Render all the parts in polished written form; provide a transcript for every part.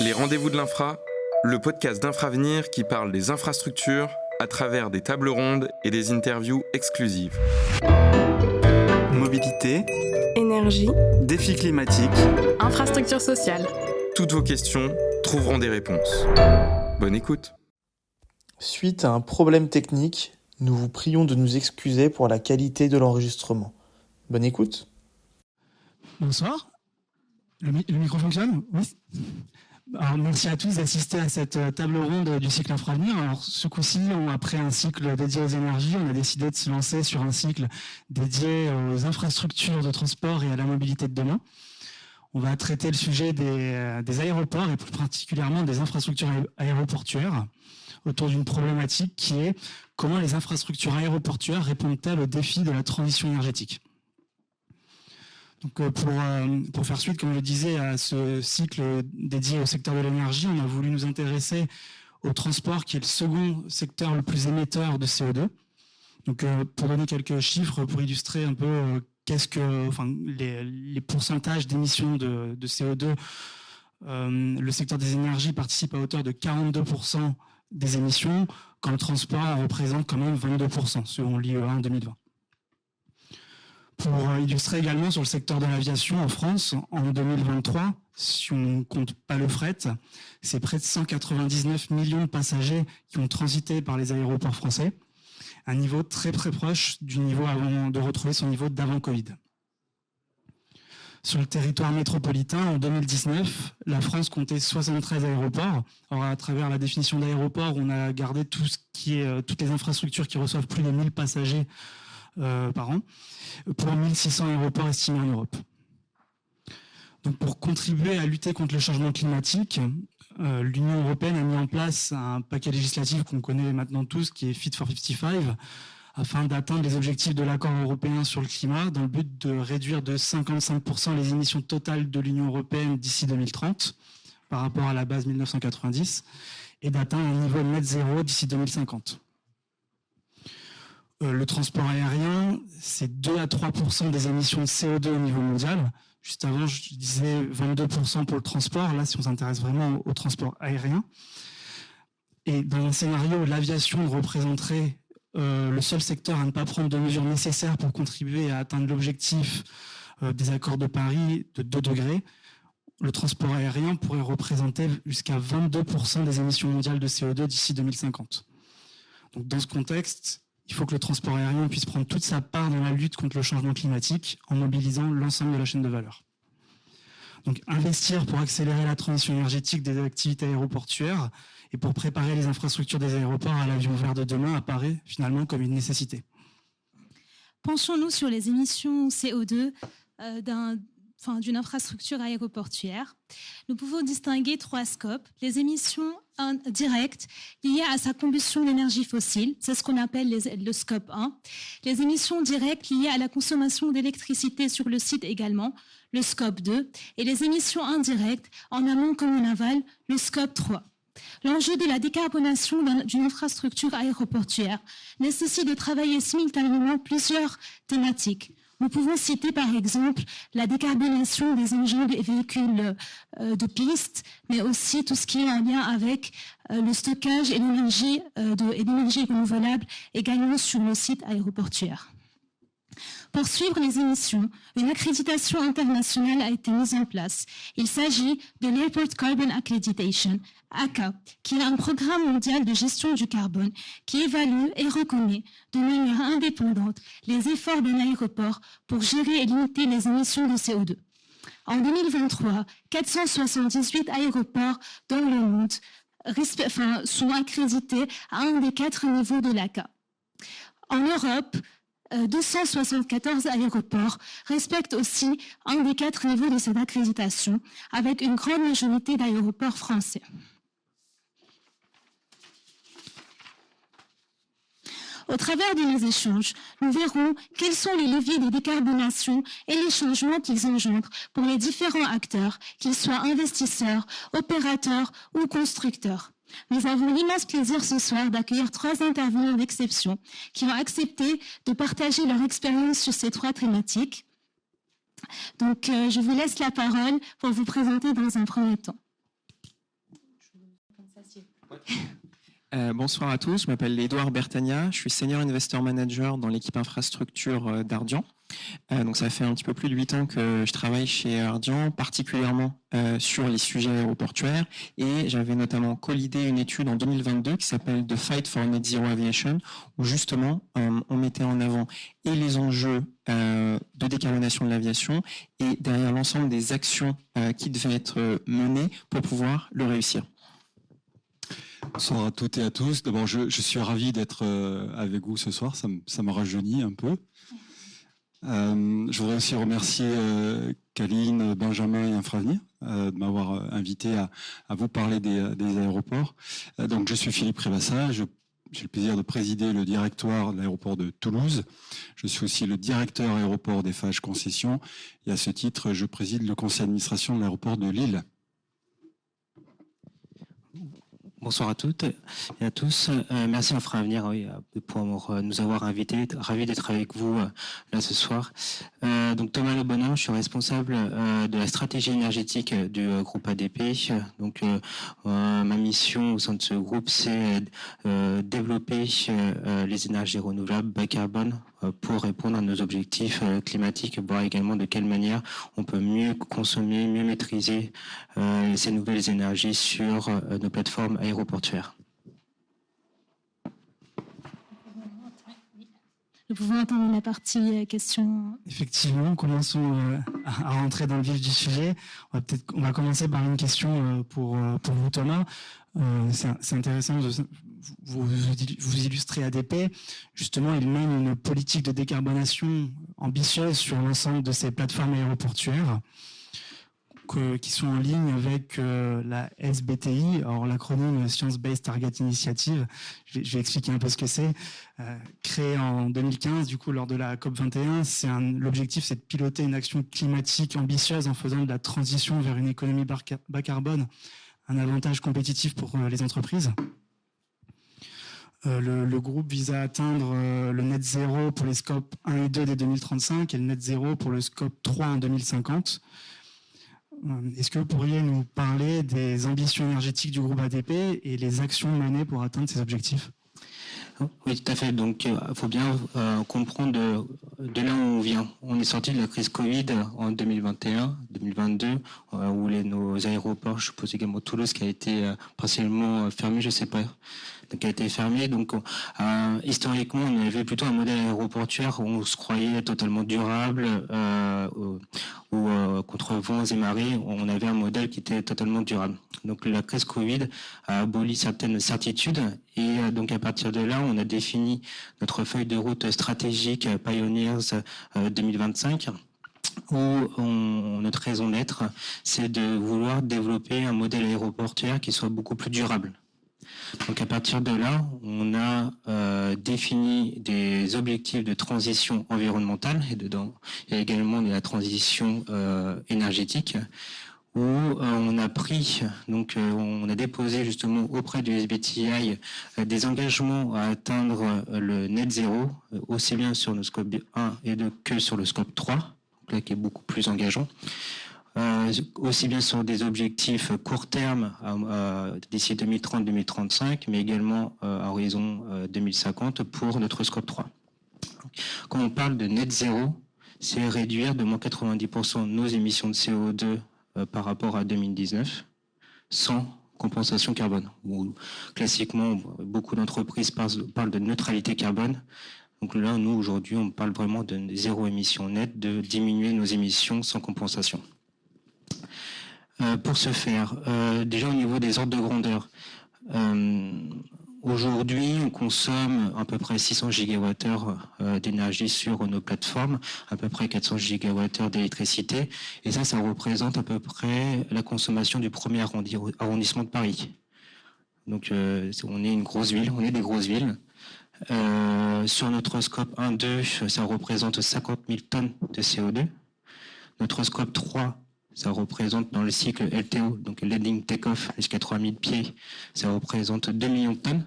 Les rendez-vous de l'infra, le podcast d'Infravenir qui parle des infrastructures à travers des tables rondes et des interviews exclusives. Mobilité, énergie, défis climatiques, infrastructure sociale. Toutes vos questions trouveront des réponses. Bonne écoute. Suite à un problème technique, nous vous prions de nous excuser pour la qualité de l'enregistrement. Bonne écoute. Bonsoir. Le micro fonctionne ? Oui. Alors, merci à tous d'assister à cette table ronde du cycle Infravenir. Alors, ce coup-ci, après un cycle dédié aux énergies, on a décidé de se lancer sur un cycle dédié aux infrastructures de transport et à la mobilité de demain. On va traiter le sujet des aéroports et plus particulièrement des infrastructures aéroportuaires autour d'une problématique qui est comment les infrastructures aéroportuaires répondent-elles aux défis de la transition énergétique. Donc pour faire suite, comme je le disais, à ce cycle dédié au secteur de l'énergie, on a voulu nous intéresser au transport qui est le second secteur le plus émetteur de CO2. Donc pour donner quelques chiffres, pour illustrer un peu les pourcentages d'émissions de CO2, le secteur des énergies participe à hauteur de 42% des émissions, quand le transport représente quand même 22% selon l'IEA en 2020. Pour illustrer également sur le secteur de l'aviation en France, en 2023, si on ne compte pas le fret, c'est près de 199 millions de passagers qui ont transité par les aéroports français, un niveau très proche du niveau avant de retrouver son niveau d'avant Covid. Sur le territoire métropolitain, en 2019, la France comptait 73 aéroports. Alors, à travers la définition d'aéroport, on a gardé toutes les infrastructures qui reçoivent plus de 1000 passagers par an, pour 1600 aéroports estimés en Europe. Donc, pour contribuer à lutter contre le changement climatique, l'Union européenne a mis en place un paquet législatif qu'on connaît maintenant tous, qui est Fit for 55, afin d'atteindre les objectifs de l'accord européen sur le climat, dans le but de réduire de 55% les émissions totales de l'Union européenne d'ici 2030, par rapport à la base 1990, et d'atteindre un niveau net zéro d'ici 2050. Le transport aérien, c'est 2 à 3% des émissions de CO2 au niveau mondial. Juste avant, je disais 22% pour le transport. Là, si on s'intéresse vraiment au transport aérien. Et dans un scénario où l'aviation représenterait le seul secteur à ne pas prendre de mesures nécessaires pour contribuer à atteindre l'objectif des accords de Paris de 2 degrés, le transport aérien pourrait représenter jusqu'à 22% des émissions mondiales de CO2 d'ici 2050. Donc, dans ce contexte, il faut que le transport aérien puisse prendre toute sa part dans la lutte contre le changement climatique en mobilisant l'ensemble de la chaîne de valeur. Donc, investir pour accélérer la transition énergétique des activités aéroportuaires et pour préparer les infrastructures des aéroports à l'avion vert de demain apparaît finalement comme une nécessité. Penchons-nous sur les émissions CO2 d'une infrastructure aéroportuaire. Nous pouvons distinguer 3 scopes. Les émissions directes liées à sa combustion d'énergie fossile, c'est ce qu'on appelle le scope 1. Les émissions directes liées à la consommation d'électricité sur le site également, le scope 2. Et les émissions indirectes, en amont comme en aval, le scope 3. L'enjeu de la décarbonation d'une infrastructure aéroportuaire nécessite de travailler simultanément plusieurs thématiques. Nous pouvons citer par exemple la décarbonation des engins et véhicules de piste, mais aussi tout ce qui est en lien avec le stockage et l'énergie renouvelable également sur le site aéroportuaire. Pour suivre les émissions, une accréditation internationale a été mise en place. Il s'agit de l'Airport Carbon Accreditation, ACA, qui est un programme mondial de gestion du carbone qui évalue et reconnaît de manière indépendante les efforts d'un aéroport pour gérer et limiter les émissions de CO2. En 2023, 478 aéroports dans le monde sont accrédités à un des 4 niveaux de l'ACA. En Europe, 274 aéroports respectent aussi un des 4 niveaux de cette accréditation, avec une grande majorité d'aéroports français. Au travers de nos échanges, nous verrons quels sont les leviers de décarbonation et les changements qu'ils engendrent pour les différents acteurs, qu'ils soient investisseurs, opérateurs ou constructeurs. Nous avons l'immense plaisir ce soir d'accueillir 3 intervenants d'exception qui ont accepté de partager leur expérience sur ces 3 thématiques. Donc, je vous laisse la parole pour vous présenter dans un premier temps. Bonsoir à tous, je m'appelle Édouard Bertagna, je suis Senior Investor Manager dans l'équipe infrastructure d'Ardian. Donc ça fait un petit peu plus de 8 ans que je travaille chez Ardian, particulièrement sur les sujets aéroportuaires, et j'avais notamment co-lidé une étude en 2022 qui s'appelle The Fight for Net Zero Aviation, où justement on mettait en avant et les enjeux de décarbonation de l'aviation et derrière l'ensemble des actions qui devaient être menées pour pouvoir le réussir. Bonsoir à toutes et à tous. D'abord, je suis ravi d'être avec vous ce soir. Ça me rajeunit un peu. Je voudrais aussi remercier Kaline, Benjamin et Infravenir de m'avoir invité à vous parler des aéroports. Donc, je suis Philippe Rébassa. J'ai le plaisir de présider le directoire de l'aéroport de Toulouse. Je suis aussi le directeur aéroport d'Eiffage Concessions. Et à ce titre, je préside le conseil d'administration de l'aéroport de Lille. Bonsoir à toutes et à tous. Merci Infravenir pour nous avoir invités. Ravi d'être avec vous là ce soir. Donc Thomas Le Bonhomme, je suis responsable de la stratégie énergétique du groupe ADP. Donc ma mission au sein de ce groupe, c'est développer les énergies renouvelables bas carbone pour répondre à nos objectifs climatiques, voir également de quelle manière on peut mieux consommer, mieux maîtriser ces nouvelles énergies sur nos plateformes aéroportuaires. Nous pouvons entendre la partie question. Effectivement, commençons à rentrer dans le vif du sujet. On va commencer par une question pour vous, Thomas. C'est intéressant de vous illustrer ADP. Justement, il mène une politique de décarbonation ambitieuse sur l'ensemble de ces plateformes aéroportuaires qui sont en ligne avec la SBTI, alors l'acronyme Science Based Target Initiative. Je vais expliquer un peu ce que c'est. Créé en 2015, du coup, lors de la COP21, l'objectif, c'est de piloter une action climatique ambitieuse en faisant de la transition vers une économie bas carbone un avantage compétitif pour les entreprises. Le groupe vise à atteindre le net zéro pour les scopes 1 et 2 dès 2035 et le net zéro pour le scope 3 en 2050. Est-ce que vous pourriez nous parler des ambitions énergétiques du groupe ADP et les actions menées pour atteindre ces objectifs ? Oui, tout à fait. Donc, il faut bien comprendre de là où on vient. On est sorti de la crise Covid en 2021, 2022, où nos aéroports, je suppose également Toulouse, qui a été partiellement fermé, je ne sais pas, qui a été fermé. Donc, historiquement, on avait plutôt un modèle aéroportuaire où on se croyait totalement durable, où contre vents et marées, on avait un modèle qui était totalement durable. Donc, la crise Covid a aboli certaines certitudes et donc à partir de là, on a défini notre feuille de route stratégique Pioneers 2025. Où notre raison d'être, c'est de vouloir développer un modèle aéroportuaire qui soit beaucoup plus durable. Donc à partir de là, on a défini des objectifs de transition environnementale et dedans il y a également de la transition énergétique où on a pris, donc on a déposé justement auprès du SBTI des engagements à atteindre le net zéro, aussi bien sur le scope 1 et 2 que sur le scope 3, donc là qui est beaucoup plus engageant. Aussi bien sur des objectifs court terme d'ici 2030-2035, mais également à horizon 2050 pour notre scope 3. Quand on parle de net zéro, c'est réduire de moins 90% nos émissions de CO2 par rapport à 2019, sans compensation carbone. Où, classiquement, beaucoup d'entreprises parlent de neutralité carbone. Donc là, nous, aujourd'hui, on parle vraiment de zéro émission nette, de diminuer nos émissions sans compensation. Pour ce faire, déjà au niveau des ordres de grandeur, aujourd'hui on consomme à peu près 600 gigawattheures d'énergie sur nos plateformes, à peu près 400 gigawattheures d'électricité, et ça représente à peu près la consommation du premier arrondissement de Paris. Donc on est une grosse ville, on est des grosses villes. Sur notre scope 1-2, ça représente 50 000 tonnes de CO2. Notre scope 3, ça représente dans le cycle LTO, donc Landing Take-Off jusqu'à 3000 pieds, ça représente 2 millions de tonnes.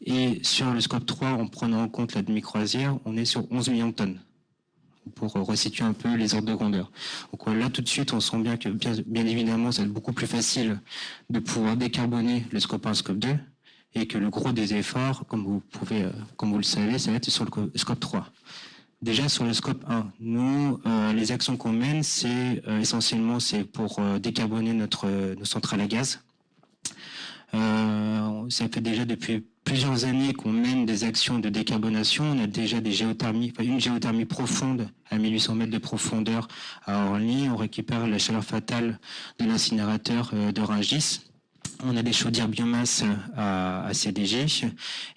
Et sur le scope 3, en prenant en compte la demi-croisière, on est sur 11 millions de tonnes. pour resituer un peu les ordres de grandeur. Donc là, tout de suite, on sent bien que, bien évidemment, ça va être beaucoup plus facile de pouvoir décarboner le scope 1, scope 2, et que le gros des efforts, comme vous le savez, ça va être sur le scope 3. Déjà, sur le scope 1, nous, les actions qu'on mène, c'est essentiellement pour décarboner nos centrales à gaz. Ça fait déjà depuis plusieurs années qu'on mène des actions de décarbonation. On a déjà une géothermie profonde à 1800 mètres de profondeur à Orly. On récupère la chaleur fatale de l'incinérateur de Rungis. On a des chaudières biomasse à CDG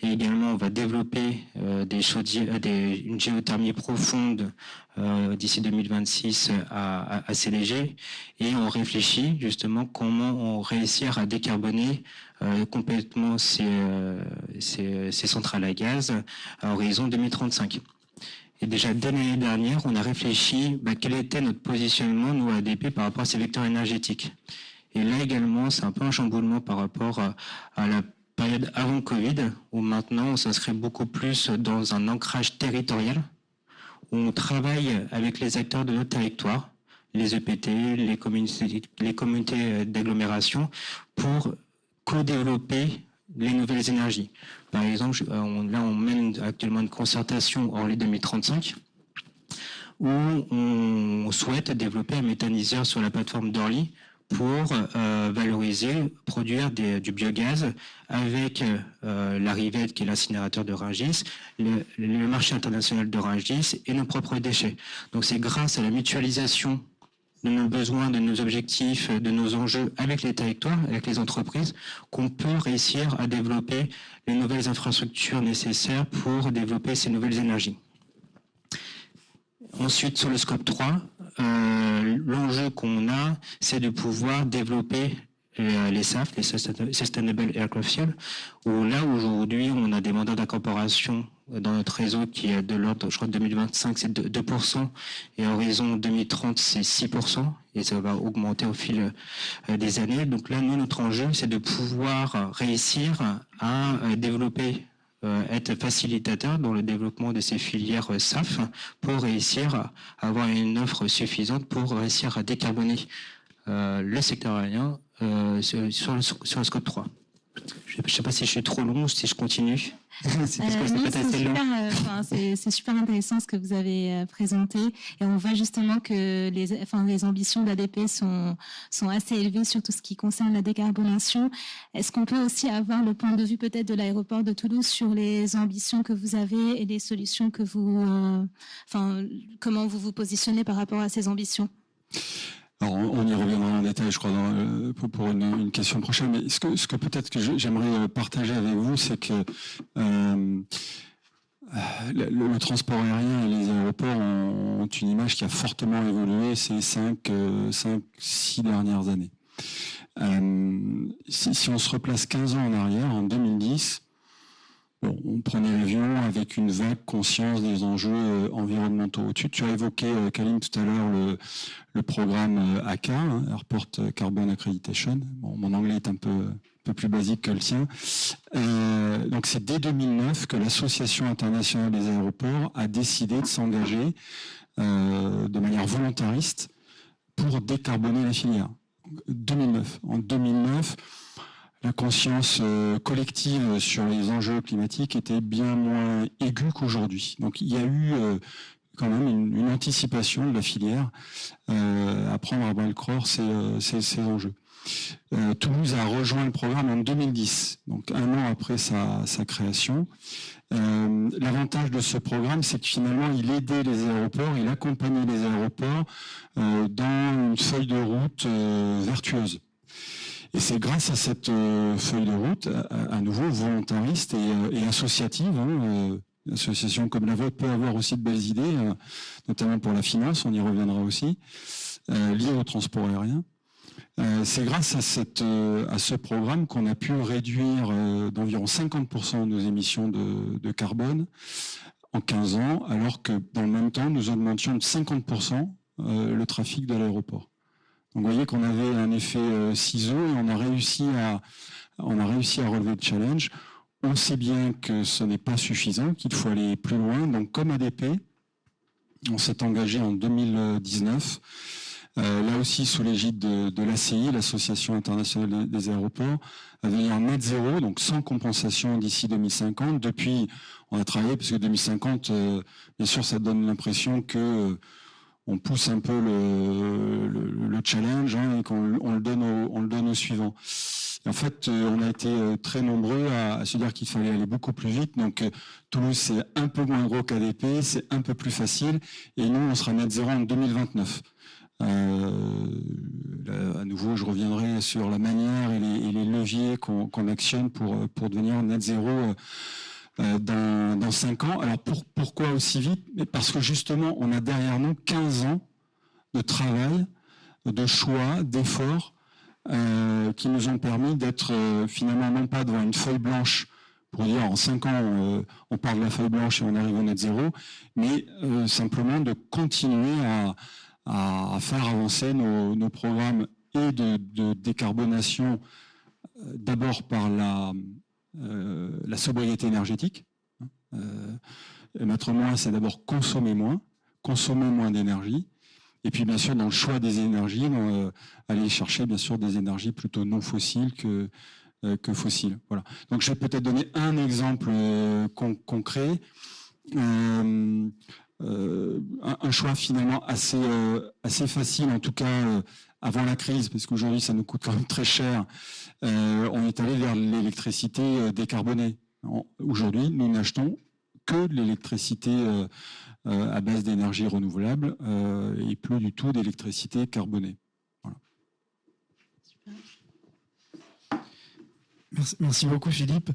et également on va développer une géothermie profonde d'ici 2026 à CDG et on réfléchit justement comment on réussir à décarboner complètement ces centrales à gaz à horizon 2035. Et déjà dès l'année dernière, on a réfléchi quel était notre positionnement, nous, à ADP, par rapport à ces vecteurs énergétiques. Et là également, c'est un peu un chamboulement par rapport à la période avant Covid, où maintenant on s'inscrit beaucoup plus dans un ancrage territorial, où on travaille avec les acteurs de notre territoire, les EPT, les communautés d'agglomération, pour co-développer les nouvelles énergies. Par exemple, on mène actuellement une concertation en 2035, où on souhaite développer un méthaniseur sur la plateforme d'Orly, pour valoriser, produire du biogaz avec l'arrivée qui est l'incinérateur de Rungis, le marché international de Rungis et nos propres déchets. Donc c'est grâce à la mutualisation de nos besoins, de nos objectifs, de nos enjeux avec les territoires, avec les entreprises, qu'on peut réussir à développer les nouvelles infrastructures nécessaires pour développer ces nouvelles énergies. Ensuite, sur le scope 3, l'enjeu qu'on a, c'est de pouvoir développer les SAF, les Sustainable Aircraft Fuel, où là, aujourd'hui, on a des mandats d'incorporation dans notre réseau qui est de l'ordre, je crois, 2025, c'est 2%, et à horizon 2030, c'est 6%, et ça va augmenter au fil des années. Donc là, nous, notre enjeu, c'est de pouvoir réussir à développer être facilitateur dans le développement de ces filières SAF pour réussir à avoir une offre suffisante pour réussir à décarboner le secteur aérien sur le scope 3. Je ne sais pas si je suis trop long ou si je continue. C'est super intéressant ce que vous avez présenté et on voit justement que les ambitions d'ADP sont assez élevées sur tout ce qui concerne la décarbonation. Est-ce qu'on peut aussi avoir le point de vue peut-être de l'aéroport de Toulouse sur les ambitions que vous avez et les solutions que comment vous vous positionnez par rapport à ces ambitions? Alors, on y reviendra en détail, je crois, pour une question prochaine. Mais ce que peut-être que j'aimerais partager avec vous, c'est que le transport aérien et les aéroports ont une image qui a fortement évolué ces 5-6 dernières années. Si on se replace 15 ans en arrière, en 2010, on prenait l'avion avec une vague conscience des enjeux environnementaux. Tu as évoqué, Kaline, tout à l'heure, le programme ACA, Airport Carbon Accreditation. Bon, mon anglais est un peu plus basique que le tien. Donc c'est dès 2009 que l'Association internationale des aéroports a décidé de s'engager de manière volontariste pour décarboner la filière. 2009. En 2009, la conscience collective sur les enjeux climatiques était bien moins aiguë qu'aujourd'hui. Donc il y a eu quand même une anticipation de la filière à prendre à bras-le-corps ces enjeux. Toulouse a rejoint le programme en 2010, donc un an après sa création. L'avantage de ce programme, c'est que finalement, il aidait les aéroports, il accompagnait les aéroports dans une feuille de route vertueuse. Et c'est grâce à cette feuille de route, à nouveau volontariste et associative, une association comme la vôtre peut avoir aussi de belles idées, notamment pour la finance, on y reviendra aussi, liées au transport aérien. C'est grâce à ce programme qu'on a pu réduire d'environ 50% nos émissions de carbone en 15 ans, alors que dans le même temps, nous augmentions de 50% le trafic de l'aéroport. Donc vous voyez qu'on avait un effet ciseau et on a réussi à relever le challenge. On sait bien que ce n'est pas suffisant, qu'il faut aller plus loin. Donc comme ADP, On s'est engagé en 2019, là aussi sous l'égide de l'ACI, l'Association internationale des aéroports, à venir en net zéro, donc sans compensation d'ici 2050. Depuis, on a travaillé, parce que 2050, bien sûr, ça donne l'impression que on pousse un peu le challenge et qu'on le donne au suivant. Et en fait, on a été très nombreux à se dire qu'il fallait aller beaucoup plus vite. Donc, Toulouse, c'est un peu moins gros qu'ADP, c'est un peu plus facile. Et nous, on sera net zéro en 2029. À nouveau, je reviendrai sur la manière et les leviers qu'on actionne pour devenir net zéro dans 5 ans. Alors pourquoi aussi vite? Parce que justement, on a derrière nous 15 ans de travail, de choix, d'efforts qui nous ont permis d'être finalement non pas devant une feuille blanche pour dire en 5 ans on part de la feuille blanche et on arrive au net zéro, mais simplement de continuer à faire avancer nos programmes et de décarbonation, d'abord par la sobriété énergétique. Mettre moins, c'est d'abord consommer moins d'énergie. Et puis, bien sûr, dans le choix des énergies, aller chercher, bien sûr, des énergies plutôt non fossiles que fossiles. Voilà. Donc, je vais peut-être donner un exemple concret. Un choix finalement assez facile, en tout cas avant la crise, parce qu'aujourd'hui, ça nous coûte quand même très cher. On est allé vers l'électricité décarbonée. Aujourd'hui, nous n'achetons que de l'électricité à base d'énergie renouvelable et plus du tout d'électricité carbonée. Voilà. Merci beaucoup, Philippe.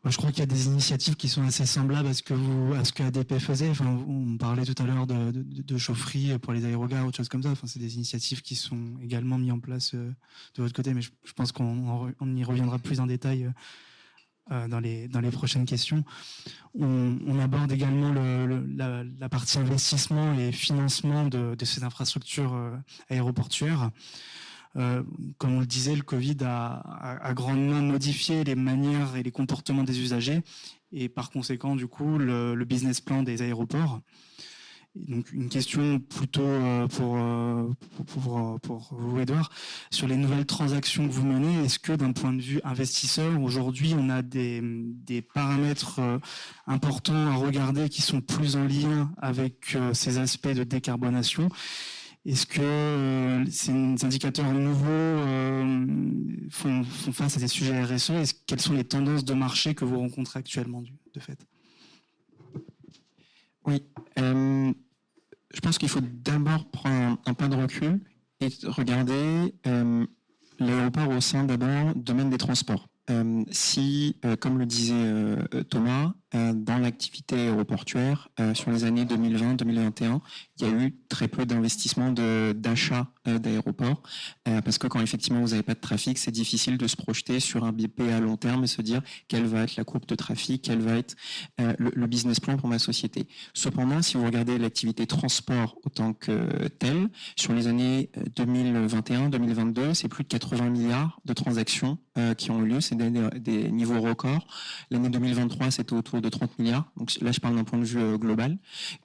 Je crois qu'il y a des initiatives qui sont assez semblables à ce que ADP faisait. Enfin, on parlait tout à l'heure de chaufferie pour les aérogares ou de choses comme ça. Enfin, c'est des initiatives qui sont également mises en place de votre côté, mais je pense qu'on y reviendra plus en détail dans les prochaines questions. On aborde également la partie investissement et financement de ces infrastructures aéroportuaires. Comme on le disait, le Covid a grandement modifié les manières et les comportements des usagers et par conséquent, du coup, le business plan des aéroports. Et donc, une question plutôt pour vous, Edouard, sur les nouvelles transactions que vous menez. Est-ce que d'un point de vue investisseur, aujourd'hui, on a des paramètres importants à regarder qui sont plus en lien avec ces aspects de décarbonation? Est-ce que ces indicateurs nouveaux font face à des sujets RSE? Quelles sont les tendances de marché que vous rencontrez actuellement, de fait? Oui, je pense qu'il faut d'abord prendre un pas de recul et regarder l'aéroport au sein d'abord du domaine des transports. Si, comme le disait Thomas, dans l'activité aéroportuaire, sur les années 2020-2021, il y a eu très peu d'investissements d'achat d'aéroports, parce que quand effectivement vous n'avez pas de trafic, c'est difficile de se projeter sur un BP à long terme et se dire quelle va être la courbe de trafic, quel va être le business plan pour ma société. Cependant, si vous regardez l'activité transport autant que telle, sur les années 2021-2022, c'est plus de 80 milliards de transactions qui ont eu lieu, c'est des niveaux records. L'année 2023, c'était autour de 30 milliards, donc là je parle d'un point de vue global,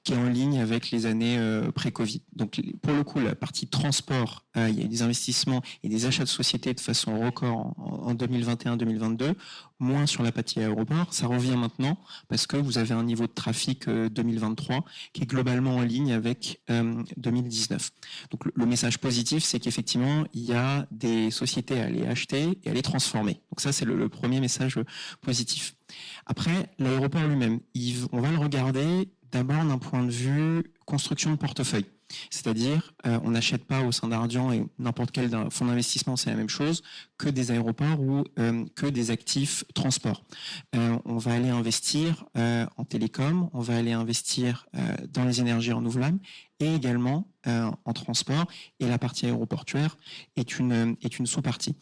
qui est en ligne avec les années pré-Covid. Donc pour le coup, la partie transport, il y a eu des investissements et des achats de sociétés de façon record en 2021-2022, moins sur la partie aéroport. Ça revient maintenant parce que vous avez un niveau de trafic 2023 qui est globalement en ligne avec 2019. Donc le message positif, c'est qu'effectivement, il y a des sociétés à aller acheter et à les transformer. Donc ça, c'est le premier message positif. Après, l'aéroport lui-même, on va le regarder d'abord d'un point de vue construction de portefeuille. C'est-à-dire, on n'achète pas au sein d'Ardian et n'importe quel fonds d'investissement, c'est la même chose, que des aéroports ou que des actifs transport. On va aller investir en télécom, on va aller investir dans les énergies renouvelables et également en transport. Et la partie aéroportuaire est une sous-partie.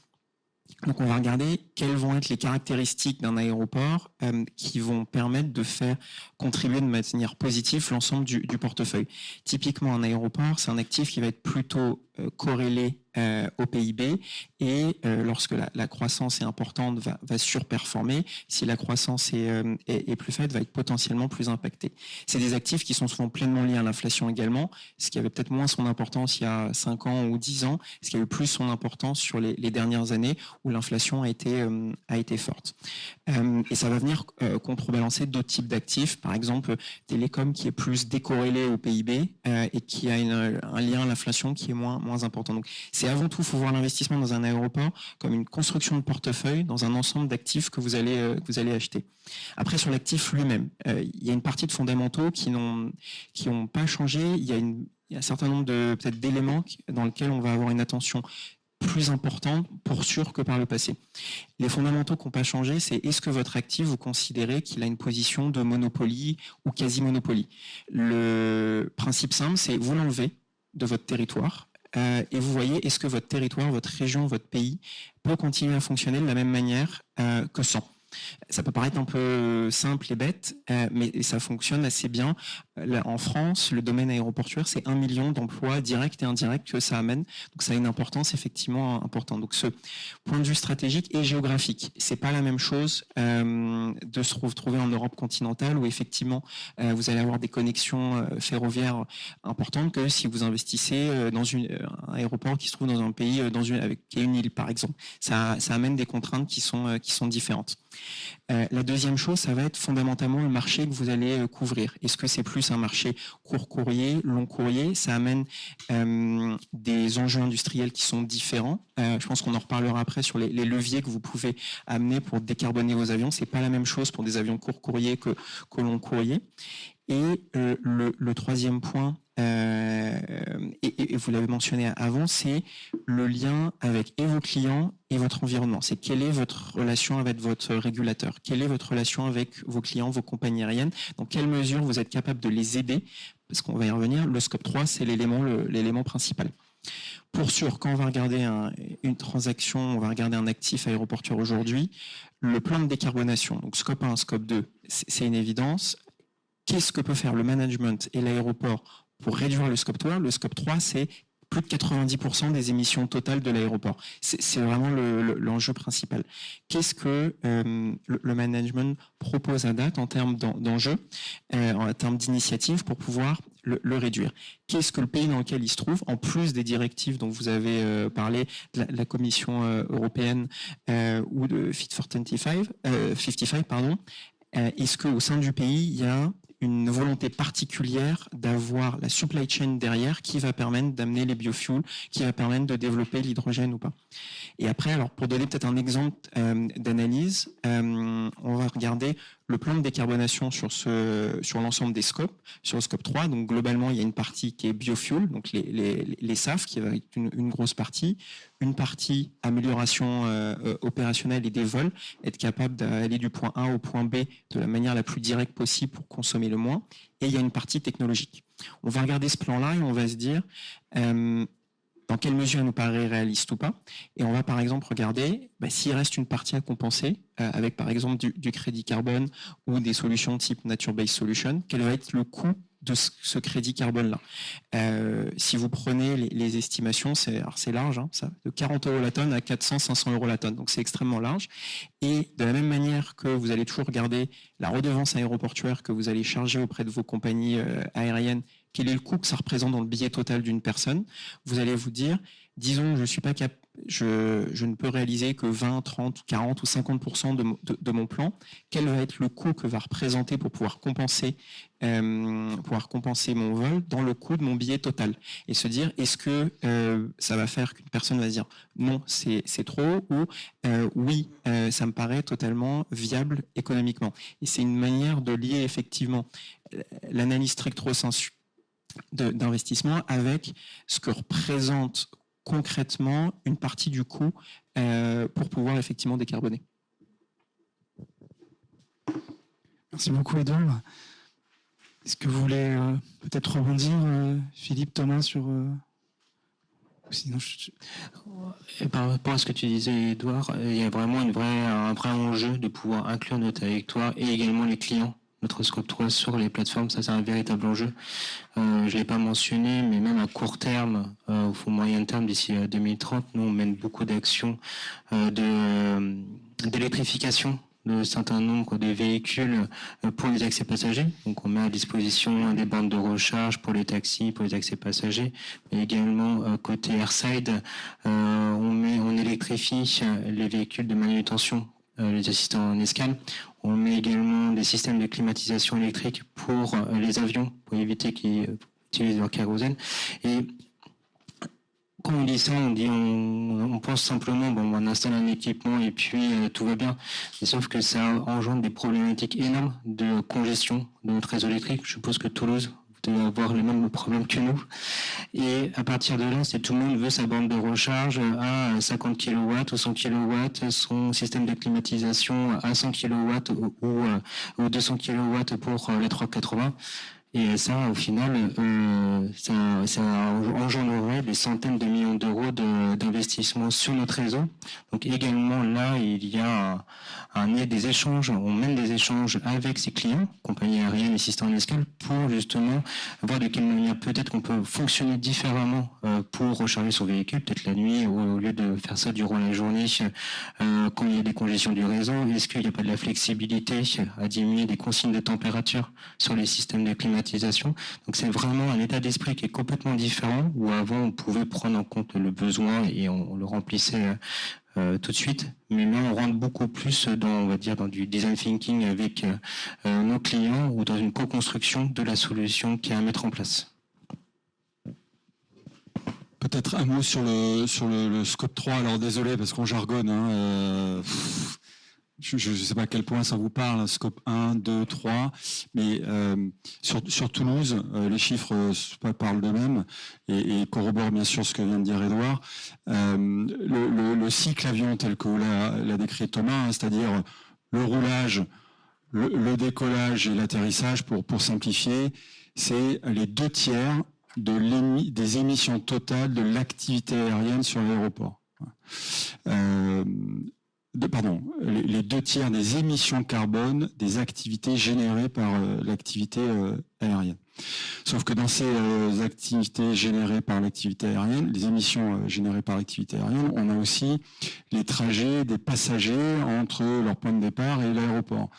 Donc, on va regarder quelles vont être les caractéristiques d'un aéroport qui vont permettre de faire contribuer de manière positive l'ensemble du portefeuille. Typiquement, un aéroport, c'est un actif qui va être plutôt corrélé au PIB et lorsque la croissance est importante, va surperformer. Si la croissance est plus faible, va être potentiellement plus impactée. C'est des actifs qui sont souvent pleinement liés à l'inflation également, ce qui avait peut-être moins son importance il y a 5 ans ou 10 ans, ce qui a eu plus son importance sur les dernières années où l'inflation a été forte. Et ça va venir contrebalancer d'autres types d'actifs, par exemple télécom qui est plus décorrélé au PIB et qui a un lien à l'inflation qui est moins important. Donc c'est avant tout, il faut voir l'investissement dans un aéroport comme une construction de portefeuille dans un ensemble d'actifs que vous allez acheter. Après, sur l'actif lui-même, il y a une partie de fondamentaux qui n'ont pas changé. Il y a un certain nombre peut-être d'éléments dans lesquels on va avoir une attention plus importante pour sûr que par le passé. Les fondamentaux qui n'ont pas changé, c'est est-ce que votre actif, vous considérez qu'il a une position de monopoly ou quasi-monopoly. Le principe simple, c'est vous l'enlevez de votre territoire et vous voyez est-ce que votre territoire, votre région, votre pays peut continuer à fonctionner de la même manière que sans. Ça peut paraître un peu simple et bête, mais ça fonctionne assez bien. Là, en France, le domaine aéroportuaire, c'est 1 million d'emplois directs et indirects que ça amène. Donc ça a une importance effectivement importante. Donc ce point de vue stratégique et géographique, c'est pas la même chose de se retrouver en Europe continentale où effectivement vous allez avoir des connexions ferroviaires importantes que si vous investissez dans un aéroport qui se trouve dans un pays qui est une île par exemple. Ça amène des contraintes qui sont différentes. La deuxième chose, ça va être fondamentalement le marché que vous allez couvrir. Est-ce que c'est plus un marché court courrier, long courrier? Ça amène des enjeux industriels qui sont différents. Je pense qu'on en reparlera après sur les leviers que vous pouvez amener pour décarboner vos avions. C'est pas la même chose pour des avions court courrier que long courrier. Et le troisième point, et vous l'avez mentionné avant, c'est le lien avec et vos clients et votre environnement. C'est quelle est votre relation avec votre régulateur, quelle est votre relation avec vos clients, vos compagnies aériennes, dans quelle mesure vous êtes capable de les aider, parce qu'on va y revenir, le scope 3, c'est l'élément principal. Pour sûr, quand on va regarder une transaction, on va regarder un actif aéroportuaire aujourd'hui, le plan de décarbonation, donc scope 1, scope 2, c'est une évidence. Qu'est-ce que peut faire le management et l'aéroport pour réduire le scope 3 ? Le scope 3, c'est plus de 90% des émissions totales de l'aéroport. C'est vraiment l'enjeu principal. Qu'est-ce que le management propose à date en termes d'enjeux, en termes d'initiatives pour pouvoir le réduire? Qu'est-ce que le pays dans lequel il se trouve, en plus des directives dont vous avez parlé, de la Commission européenne ou de Fit for 55, est-ce qu'au sein du pays, il y a une volonté particulière d'avoir la supply chain derrière qui va permettre d'amener les biofuels, qui va permettre de développer l'hydrogène ou pas. Et après, alors pour donner peut-être un exemple d'analyse, on va regarder le plan de décarbonation sur l'ensemble des scopes, sur le scope 3. Donc globalement, il y a une partie qui est biofuel, donc les SAF, qui va être une grosse partie, une partie amélioration opérationnelle et des vols, être capable d'aller du point A au point B de la manière la plus directe possible pour consommer le moins, et il y a une partie technologique. On va regarder ce plan-là et on va se dire dans quelle mesure il nous paraît réaliste ou pas, et on va par exemple regarder s'il reste une partie à compenser avec par exemple du crédit carbone ou des solutions type Nature-Based Solution, quel va être le coût de ce crédit carbone-là. Si vous prenez les estimations, c'est large, hein, ça, de 40 € la tonne à 400-500 € la tonne, donc c'est extrêmement large. Et de la même manière que vous allez toujours regarder la redevance aéroportuaire que vous allez charger auprès de vos compagnies aériennes, quel est le coût que ça représente dans le billet total d'une personne, vous allez vous dire, disons, je ne peux réaliser que 20, 30, 40 ou 50% de mon plan. Quel va être le coût que va représenter pour pouvoir compenser mon vol dans le coût de mon billet total? Et se dire, est-ce que ça va faire qu'une personne va se dire non, c'est trop, ou oui, ça me paraît totalement viable économiquement. Et c'est une manière de lier effectivement l'analyse stricto sensu d'investissement avec ce que représente concrètement une partie du coût pour pouvoir effectivement décarboner. Merci beaucoup, Edouard. Est-ce que vous voulez peut-être rebondir, Philippe, Thomas, sur... Sinon, Et par rapport à ce que tu disais, Edouard, il y a vraiment un vrai enjeu de pouvoir inclure notre territoire et également les clients notre scope 3 sur les plateformes. Ça, c'est un véritable enjeu. Je ne l'ai pas mentionné, mais même à court terme, au moyen terme, d'ici 2030, nous, on mène beaucoup d'actions d'électrification de certains nombres de véhicules pour les accès passagers. Donc on met à disposition des bandes de recharge pour les taxis, pour les accès passagers, mais également côté airside, on électrifie les véhicules de manutention, les assistants en escale. On met également des systèmes de climatisation électrique pour les avions, pour éviter qu'ils utilisent leur kérosène. Et quand on dit ça, on pense simplement, on installe un équipement et puis tout va bien. Et sauf que ça engendre des problématiques énormes de congestion de notre réseau électrique. Je suppose que Toulouse, vous devez avoir les mêmes problèmes que nous. Et à partir de là, tout le monde veut sa bande de recharge à 50 kW ou 100 kW, son système de climatisation à 100 kW ou 200 kW pour la 380. Et ça, au final, ça engendrerait des centaines de millions d'euros d'investissement sur notre réseau. Donc également, là, il y a des échanges, on mène des échanges avec ses clients, compagnies aériennes et systèmes en escale, pour justement voir de quelle manière peut-être qu'on peut fonctionner différemment pour recharger son véhicule, peut-être la nuit, au lieu de faire ça durant la journée, quand il y a des congestions du réseau. Est-ce qu'il n'y a pas de la flexibilité à diminuer des consignes de température sur les systèmes de climatisation? Donc c'est vraiment un état d'esprit qui est complètement différent, où avant on pouvait prendre en compte le besoin et on le remplissait tout de suite, mais là on rentre beaucoup plus dans du design thinking avec nos clients ou dans une co-construction de la solution qui est à mettre en place. Peut-être un mot sur le scope 3, alors désolé parce qu'on jargonne, je ne sais pas à quel point ça vous parle, scope 1, 2, 3, mais sur Toulouse, les chiffres parlent d'eux-mêmes et corroborent bien sûr ce que vient de dire Édouard. Le cycle avion tel que l'a décrit Thomas, c'est-à-dire le roulage, le décollage et l'atterrissage, pour simplifier, c'est les 2/3 des émissions totales de l'activité aérienne sur l'aéroport. Les 2/3 des émissions carbone des activités générées par l'activité aérienne. Sauf que dans ces activités générées par l'activité aérienne, les émissions générées par l'activité aérienne, on a aussi les trajets des passagers entre leur point de départ et l'aéroport.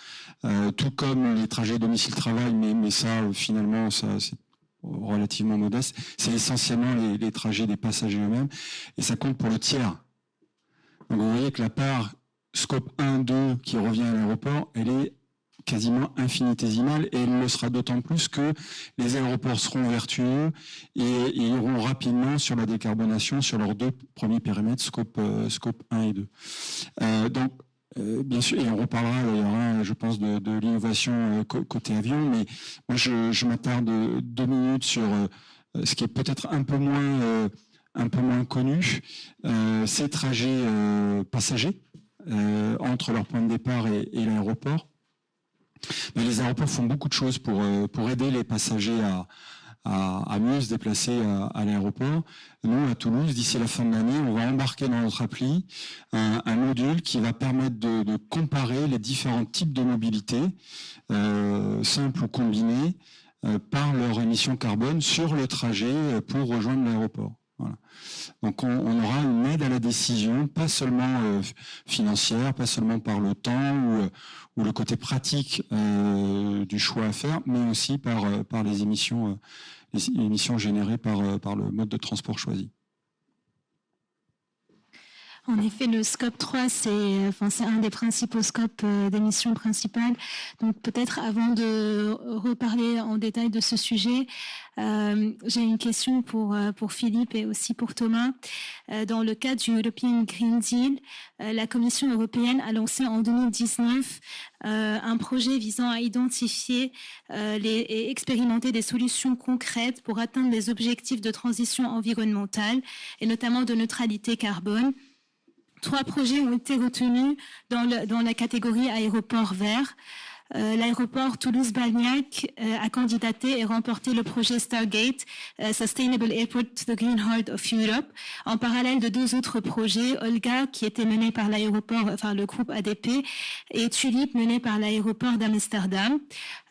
Tout comme les trajets domicile-travail, mais ça, finalement, c'est relativement modeste. C'est essentiellement les trajets des passagers eux-mêmes, et ça compte pour le tiers. Donc vous voyez que la part scope 1, 2 qui revient à l'aéroport, elle est quasiment infinitésimale, et elle le sera d'autant plus que les aéroports seront vertueux et iront rapidement sur la décarbonation sur leurs 2 premiers périmètres, scope 1 et 2. Bien sûr, et on reparlera d'ailleurs, je pense, de l'innovation côté avion, mais moi je m'attarde 2 minutes sur ce qui est peut-être un peu moins connu, ces trajets passagers entre leur point de départ et l'aéroport. Mais les aéroports font beaucoup de choses pour aider les passagers à mieux se déplacer à l'aéroport. Nous, à Toulouse, d'ici la fin de l'année, on va embarquer dans notre appli un module qui va permettre de comparer les différents types de mobilité, simples ou combinés, par leur émission carbone sur le trajet pour rejoindre l'aéroport. Voilà. Donc on aura une aide à la décision, pas seulement financière, pas seulement par le temps ou le côté pratique du choix à faire, mais aussi par les émissions générées par le mode de transport choisi. En effet, le scope 3, c'est un des principaux scopes d'émissions principales. Donc peut-être avant de reparler en détail de ce sujet, j'ai une question pour Philippe et aussi pour Thomas. Dans le cadre du European Green Deal, la Commission européenne a lancé en 2019 un projet visant à identifier et expérimenter des solutions concrètes pour atteindre les objectifs de transition environnementale et notamment de neutralité carbone. 3 projets ont été retenus dans la catégorie aéroport vert. l'aéroport Toulouse-Blagnac a candidaté et remporté le projet Stargate, Sustainable Airport to the Green Heart of Europe, en parallèle de 2 autres projets, Olga, qui était mené par le groupe ADP, et Tulip, mené par l'aéroport d'Amsterdam.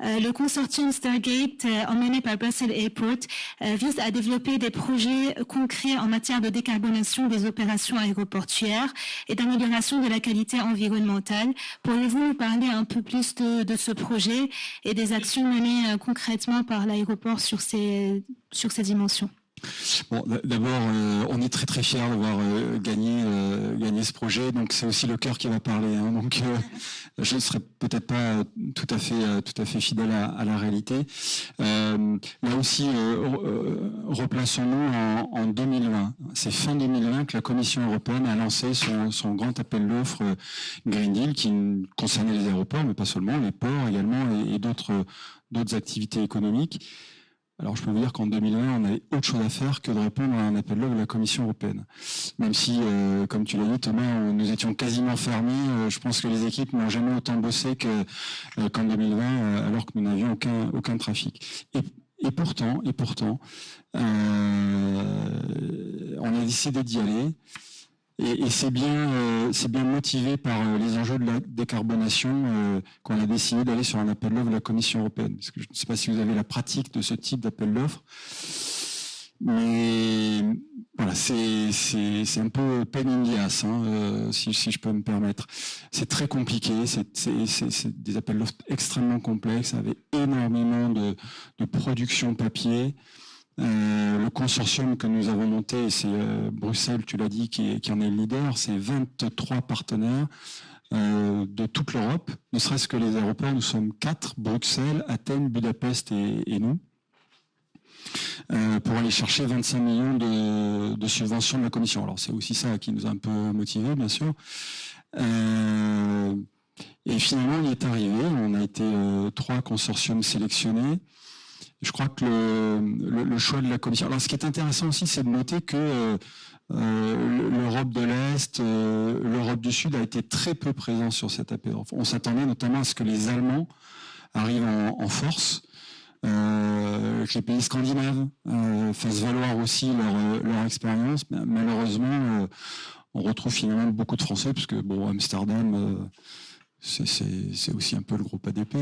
Le consortium Stargate, emmené par Brussels Airport, vise à développer des projets concrets en matière de décarbonation des opérations aéroportuaires et d'amélioration de la qualité environnementale. Pourriez-vous nous parler un peu plus de ce projet et des actions menées concrètement par l'aéroport sur ces dimensions? Bon, d'abord, on est très très fiers d'avoir gagné ce projet. Donc c'est aussi le cœur qui va parler. Hein. Donc je ne serai peut-être pas tout à fait fidèle à la réalité. Là aussi, replaçons-nous en 2020. C'est fin 2020 que la Commission européenne a lancé son grand appel d'offres Green Deal qui concernait les aéroports, mais pas seulement, les ports également et d'autres activités économiques. Alors, je peux vous dire qu'en 2020, on avait autre chose à faire que de répondre à un appel d'offres de la Commission européenne. Même si, comme tu l'as dit, Thomas, nous étions quasiment fermés. Je pense que les équipes n'ont jamais autant bossé qu'en 2020, alors que nous n'avions aucun trafic. Et pourtant, on a décidé d'y aller. Et c'est bien motivé par les enjeux de la décarbonation qu'on a décidé d'aller sur un appel d'offres de la Commission européenne. Parce que je ne sais pas si vous avez la pratique de ce type d'appel d'offres, mais voilà, c'est un peu pain in the ass, hein, si je peux me permettre. C'est très compliqué, c'est des appels d'offres extrêmement complexes, avec énormément de production papier. Le consortium que nous avons monté, c'est Bruxelles, tu l'as dit, qui en est le leader, c'est 23 partenaires de toute l'Europe, ne serait-ce que les aéroports, nous sommes 4, Bruxelles, Athènes, Budapest et nous, pour aller chercher 25 millions de subventions de la Commission. Alors c'est aussi ça qui nous a un peu motivés, bien sûr. Et finalement, on y est arrivé, on a été 3 consortiums sélectionnés. Je crois que le choix de la Commission... Alors, ce qui est intéressant aussi, c'est de noter que l'Europe de l'Est, l'Europe du Sud a été très peu présent sur cet appel. On s'attendait notamment à ce que les Allemands arrivent en force, que les pays scandinaves fassent valoir aussi leur expérience. Mais malheureusement, on retrouve finalement beaucoup de Français, parce que bon, Amsterdam, c'est aussi un peu le groupe ADP.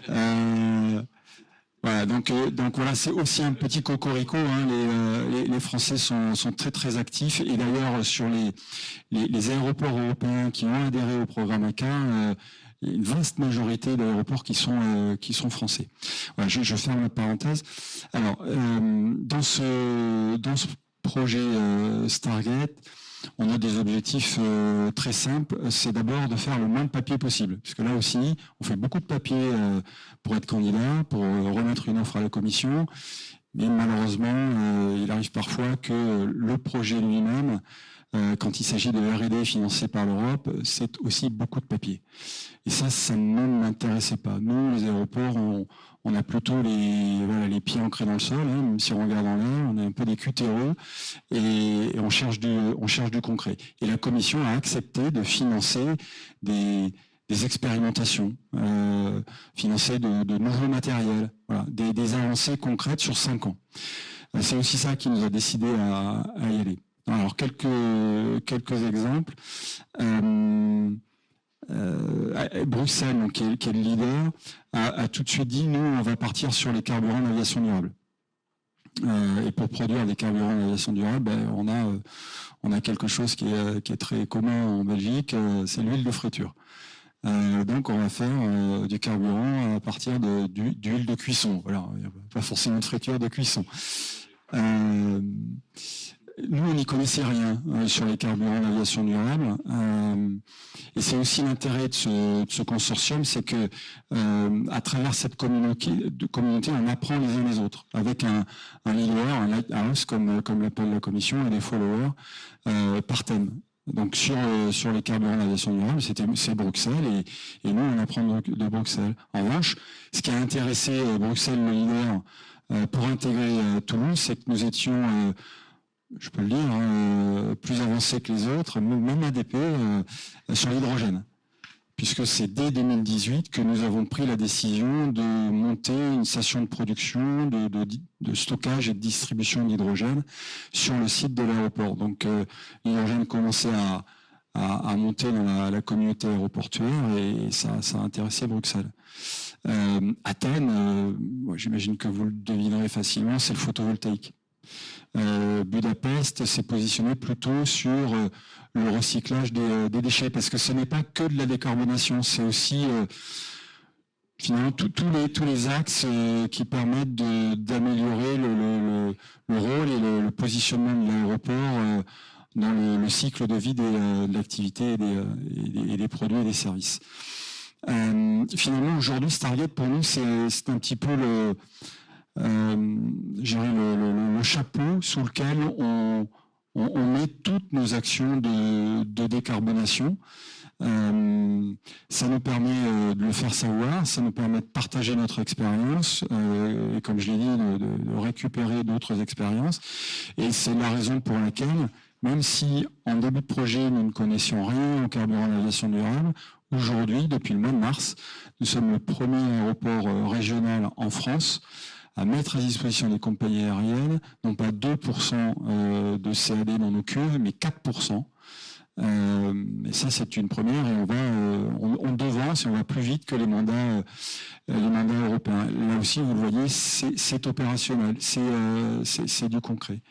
Hein. Voilà, donc voilà, c'est aussi un petit cocorico. Hein, les Français sont très très actifs, et d'ailleurs sur les aéroports européens qui ont adhéré au programme ACA, une vaste majorité d'aéroports qui sont français. Voilà, je ferme la parenthèse. Alors dans ce projet Stargate, on a des objectifs très simples. C'est d'abord de faire le moins de papier possible, puisque là aussi, on fait beaucoup de papier pour être candidat, pour remettre une offre à la Commission. Mais malheureusement, il arrive parfois que le projet lui-même, quand il s'agit de R&D financé par l'Europe, c'est aussi beaucoup de papier. Et ça ne m'intéressait pas. Nous, les aéroports, on a plutôt les pieds ancrés dans le sol, hein, même si on regarde en l'air, on est un peu des cutéreux, et on cherche du concret. Et la Commission a accepté de financer des expérimentations, financer de nouveaux matériels, voilà, des avancées concrètes sur 5 ans. C'est aussi ça qui nous a décidé à y aller. Alors quelques exemples. Bruxelles, donc, qui est le leader, a tout de suite dit, nous, on va partir sur les carburants d'aviation durable. Et pour produire des carburants d'aviation durable, on a quelque chose qui est très commun en Belgique, c'est l'huile de friture. Donc on va faire du carburant à partir d'huile de cuisson. Voilà, il n'y a pas forcément de friture, de cuisson. Nous, on n'y connaissait rien sur les carburants d'aviation durable. Et c'est aussi l'intérêt de ce consortium, c'est que à travers cette communauté, on apprend les uns les autres, avec un leader, un lighthouse, comme l'appelle la Commission, et des followers par thème. Donc sur les carburants d'aviation durable, c'est Bruxelles, et nous, on apprend de Bruxelles. En revanche, ce qui a intéressé Bruxelles, le leader, pour intégrer Toulouse, c'est que nous étions... je peux le dire, plus avancé que les autres, même ADP, sur l'hydrogène. puisque c'est dès 2018 que nous avons pris la décision de monter une station de production, de stockage et de distribution d'hydrogène sur le site de l'aéroport. Donc l'hydrogène commençait à monter dans la communauté aéroportuaire et ça a intéressé Bruxelles. Athènes, j'imagine que vous le devinerez facilement, c'est le photovoltaïque. Budapest s'est positionné plutôt sur le recyclage des déchets, parce que ce n'est pas que de la décarbonation, c'est aussi finalement tous les axes qui permettent d'améliorer le rôle et le positionnement de l'aéroport dans le cycle de vie de l'activité et des produits et des services. Finalement, aujourd'hui, Stargate, pour nous, c'est un petit peu le chapeau sous lequel on met toutes nos actions de décarbonation. Ça nous permet de le faire savoir, ça nous permet de partager notre expérience et, comme je l'ai dit, de récupérer d'autres expériences. Et c'est la raison pour laquelle, même si en début de projet, nous ne connaissions rien en carburant d'aviation durable, aujourd'hui, depuis le mois de mars, nous sommes le premier aéroport régional en France à mettre à disposition des compagnies aériennes, non pas 2% de CAD dans nos cuves, mais 4%. Et ça, c'est une première, et on devance et on va plus vite que les mandats européens. Là aussi, vous le voyez, c'est opérationnel, c'est du concret.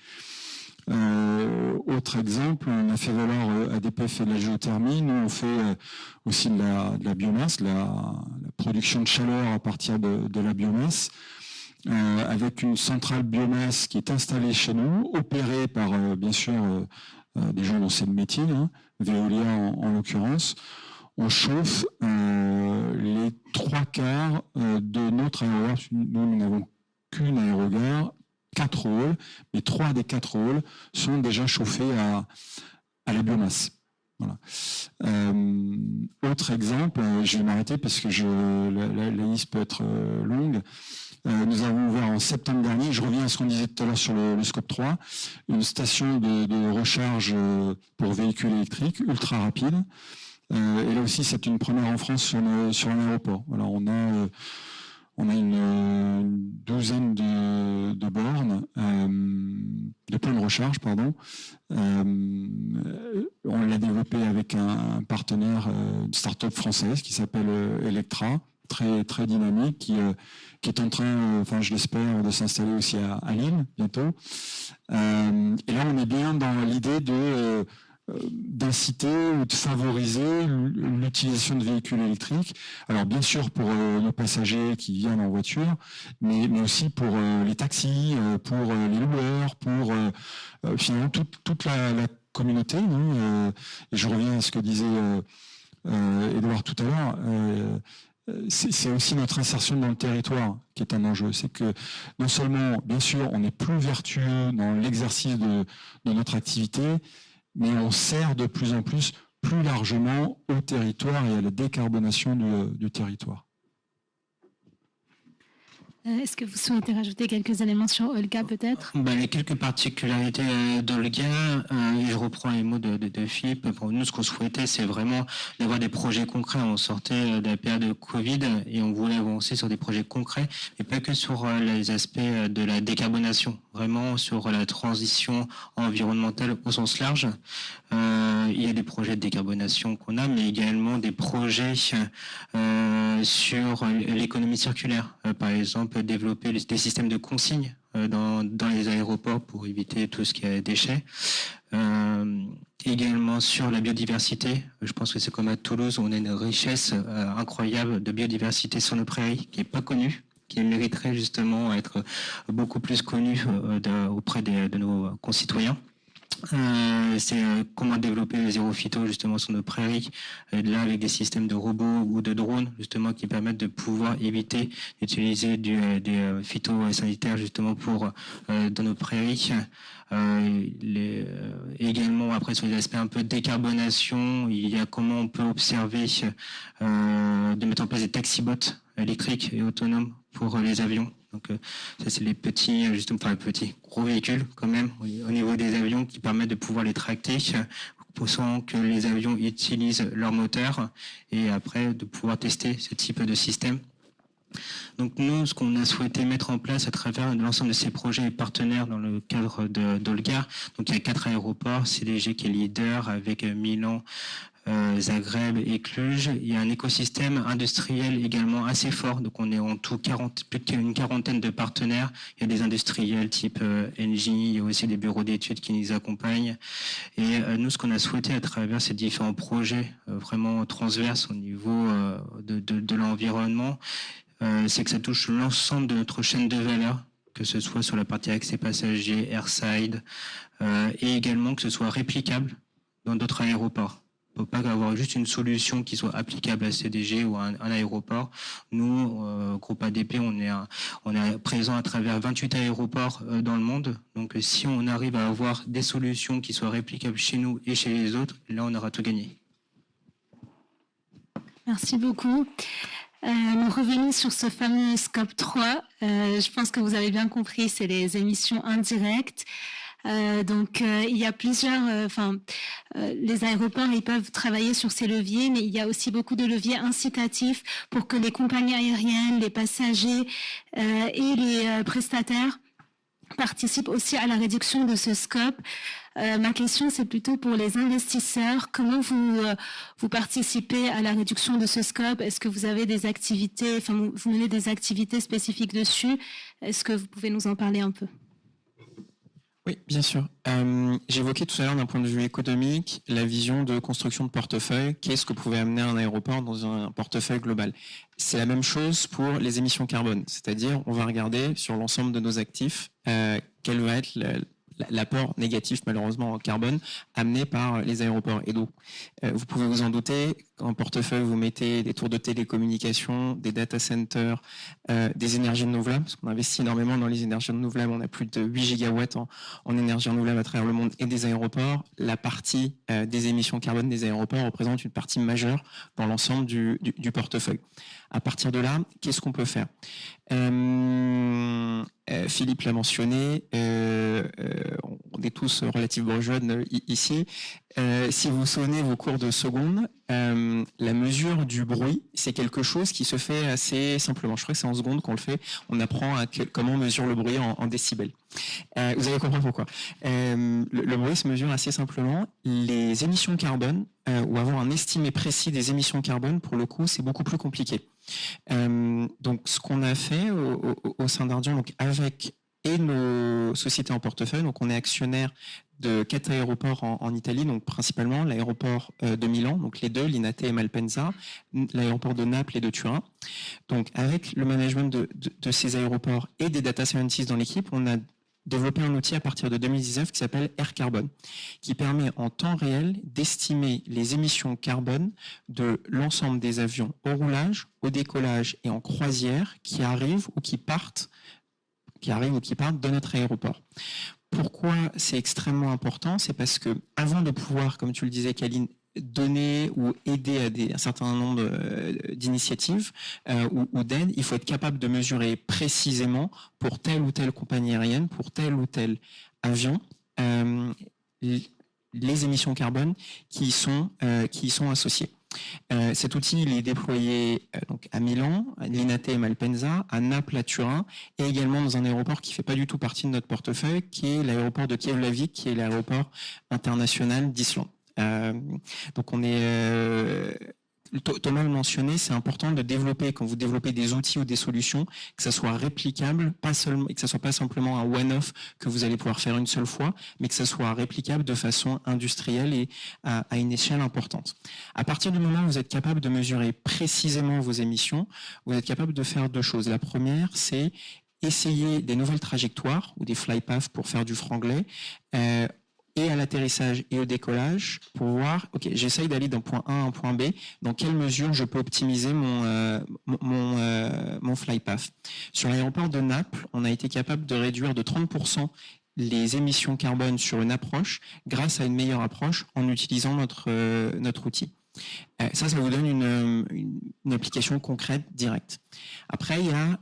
Autre exemple, on a fait valoir ADP fait de la géothermie, nous on fait aussi de la biomasse, la production de chaleur à partir de la biomasse, avec une centrale biomasse qui est installée chez nous, opérée par bien sûr des gens dont c'est le métier, Veolia en l'occurrence. On chauffe les 3/4 de notre aérogare. Nous n'avons qu'une aérogare, 4 halls, mais 3 des 4 halls sont déjà chauffés à la biomasse. Voilà. Autre exemple, je vais m'arrêter parce que la liste peut être longue. Nous avons ouvert en septembre dernier, je reviens à ce qu'on disait tout à l'heure sur le scope 3, une station de recharge pour véhicules électriques ultra rapide. Et là aussi, c'est une première en France sur un aéroport. Voilà, on a une douzaine de bornes, de points de recharge, pardon. On l'a développé avec un partenaire, une start-up française qui s'appelle Electra, très, très dynamique, qui est en train, je l'espère, de s'installer aussi à Lille bientôt. Et là, on est bien dans l'idée d'inciter ou de favoriser l'utilisation de véhicules électriques. Alors bien sûr pour nos passagers qui viennent en voiture, mais aussi pour les taxis, pour les loueurs, pour finalement toute la communauté. Et je reviens à ce que disait Édouard tout à l'heure. C'est aussi notre insertion dans le territoire qui est un enjeu. C'est que non seulement, bien sûr, on est plus vertueux dans l'exercice de notre activité, mais on sert de plus en plus largement au territoire et à la décarbonation du territoire. Est-ce que vous souhaitez rajouter quelques éléments sur Olga peut-être ? Il y a quelques particularités d'Olga. Je reprends les mots de Philippe. Pour nous, ce qu'on souhaitait, c'est vraiment d'avoir des projets concrets. On sortait de la période de Covid et on voulait avancer sur des projets concrets, et pas que sur les aspects de la décarbonation, vraiment sur la transition environnementale au sens large. Il y a des projets de décarbonation qu'on a, mais également des projets sur l'économie circulaire. Par exemple, développer des systèmes de consignes dans les aéroports pour éviter tout ce qui est déchets. Également sur la biodiversité. Je pense que c'est comme à Toulouse, où on a une richesse incroyable de biodiversité sur nos prairies qui n'est pas connue, qui mériterait justement être beaucoup plus connue auprès de nos concitoyens. C'est comment développer le zéro phyto justement sur nos prairies, là avec des systèmes de robots ou de drones justement qui permettent de pouvoir éviter d'utiliser des phytosanitaires justement pour dans nos prairies. Également après sur les aspects un peu de décarbonation, il y a comment on peut observer de mettre en place des taxibots électriques et autonomes pour les avions. Donc ça c'est les petits gros véhicules quand même au niveau des avions qui permettent de pouvoir les tracter, sans que les avions utilisent leur moteur, et après de pouvoir tester ce type de système. Donc nous, ce qu'on a souhaité mettre en place à travers l'ensemble de ces projets partenaires dans le cadre d'Olgar, donc il y a 4 aéroports, CDG qui est leader avec Milan, Zagreb et Cluj. Il y a un écosystème industriel également assez fort, donc on est en tout plus d'une quarantaine de partenaires. Il y a des industriels type Engie, il y a aussi des bureaux d'études qui nous accompagnent. Et nous, ce qu'on a souhaité à travers ces différents projets vraiment transverses au niveau de l'environnement, c'est que ça touche l'ensemble de notre chaîne de valeur, que ce soit sur la partie accès passager, airside, et également que ce soit réplicable dans d'autres aéroports. Il ne faut pas avoir juste une solution qui soit applicable à CDG ou à un aéroport. Nous, groupe ADP, on est présent à travers 28 aéroports dans le monde. Donc si on arrive à avoir des solutions qui soient réplicables chez nous et chez les autres, là on aura tout gagné. Merci beaucoup. Nous revenons sur ce fameux scope 3. Je pense que vous avez bien compris, c'est les émissions indirectes. Donc il y a plusieurs, les aéroports ils peuvent travailler sur ces leviers, mais il y a aussi beaucoup de leviers incitatifs pour que les compagnies aériennes, les passagers et les prestataires participent aussi à la réduction de ce scope. Ma question, c'est plutôt pour les investisseurs. Comment vous participez à la réduction de ce scope? Est-ce que vous avez des activités, vous menez des activités spécifiques dessus? Est-ce que vous pouvez nous en parler un peu? Oui, bien sûr. J'évoquais tout à l'heure d'un point de vue économique la vision de construction de portefeuille. Qu'est-ce que pouvait amener un aéroport dans un portefeuille global? C'est la même chose pour les émissions carbone, c'est-à-dire on va regarder sur l'ensemble de nos actifs quel va être l'apport négatif malheureusement en carbone amené par les aéroports. Et donc, vous pouvez vous en douter, en portefeuille, vous mettez des tours de télécommunications, des data centers, des énergies renouvelables, parce qu'on investit énormément dans les énergies renouvelables. On a plus de 8 gigawatts en énergie renouvelable à travers le monde et des aéroports. La partie des émissions carbone des aéroports représente une partie majeure dans l'ensemble du portefeuille. À partir de là, qu'est-ce qu'on peut faire? Philippe l'a mentionné, on est tous relativement jeunes ici. Si vous vous souvenez vos cours de seconde, la mesure du bruit, c'est quelque chose qui se fait assez simplement. Je crois que c'est en seconde qu'on le fait. On apprend comment on mesure le bruit en décibels. Vous allez comprendre pourquoi. Le bruit se mesure assez simplement. Les émissions carbone, ou avoir un estimé précis des émissions carbone, pour le coup, c'est beaucoup plus compliqué. Donc, ce qu'on a fait au sein d'Ardian, donc avec nos sociétés en portefeuille, donc on est actionnaire de 4 aéroports en Italie, donc principalement l'aéroport de Milan, donc les deux, Linate et Malpensa, l'aéroport de Naples et de Turin. Donc avec le management de ces aéroports et des data scientists dans l'équipe, on a développé un outil à partir de 2019 qui s'appelle Air Carbone, qui permet en temps réel d'estimer les émissions carbone de l'ensemble des avions au roulage, au décollage et en croisière qui arrivent ou qui partent de notre aéroport. Pourquoi c'est extrêmement important? C'est parce que avant de pouvoir, comme tu le disais, Kaline, donner ou aider à un certain nombre d'initiatives ou d'aides, il faut être capable de mesurer précisément pour telle ou telle compagnie aérienne, pour tel ou tel avion, les émissions carbone qui y sont associées. Cet outil il est déployé donc à Milan, à Linate et Malpensa, à Naples, à Turin, et également dans un aéroport qui ne fait pas du tout partie de notre portefeuille, qui est l'aéroport de Keflavik, qui est l'aéroport international d'Islande. Donc on est Thomas le mentionnait, c'est important de développer, quand vous développez des outils ou des solutions, que ça soit réplicable, pas seulement, et que ça soit pas simplement un one-off que vous allez pouvoir faire une seule fois, mais que ça soit réplicable de façon industrielle et à une échelle importante. À partir du moment où vous êtes capable de mesurer précisément vos émissions, vous êtes capable de faire deux choses. La première, c'est essayer des nouvelles trajectoires ou des flypaths pour faire du franglais, et à l'atterrissage et au décollage pour voir, ok, j'essaye d'aller d'un point A à un point B, dans quelle mesure je peux optimiser mon flypath. Sur l'aéroport de Naples, on a été capable de réduire de 30% les émissions carbone sur une approche grâce à une meilleure approche en utilisant notre outil. Ça vous donne une application concrète, directe. Après, il y a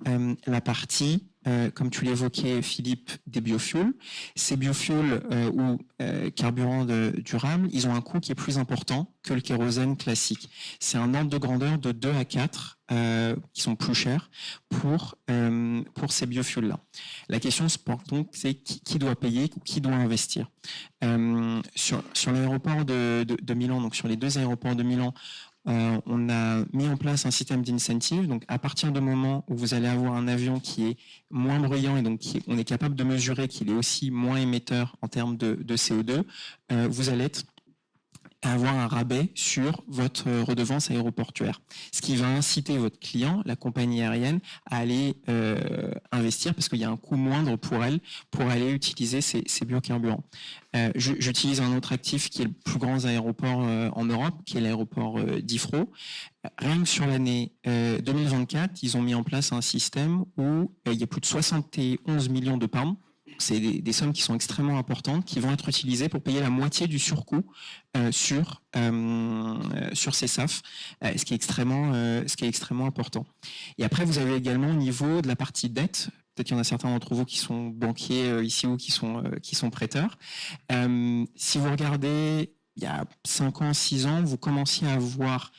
la partie comme tu l'évoquais, Philippe, des biofuels. Ces biofuels ou carburants durables, ils ont un coût qui est plus important que le kérosène classique. C'est un ordre de grandeur de 2 à 4 qui sont plus chers pour ces biofuels-là. La question se porte donc, c'est qui doit payer ou qui doit investir. Sur l'aéroport de Milan, donc sur les 2 aéroports de Milan, on a mis en place un système d'incentive. Donc, à partir du moment où vous allez avoir un avion qui est moins bruyant et donc on est capable de mesurer qu'il est aussi moins émetteur en termes de CO2, vous allez avoir un rabais sur votre redevance aéroportuaire. Ce qui va inciter votre client, la compagnie aérienne, à aller investir parce qu'il y a un coût moindre pour elle pour aller utiliser ces biocarburants. J'utilise un autre actif qui est le plus grand aéroport en Europe, qui est l'aéroport d'Heathrow. Rien que sur l'année 2024, ils ont mis en place un système où il y a plus de 71 millions de pounds. C'est des sommes qui sont extrêmement importantes, qui vont être utilisées pour payer la moitié du surcoût sur ces SAF, ce qui est extrêmement important. Et après, vous avez également au niveau de la partie dette, peut-être qu'il y en a certains d'entre vous qui sont banquiers ici ou qui sont prêteurs. Si vous regardez, il y a 5 ans, 6 ans, vous commenciez à avoir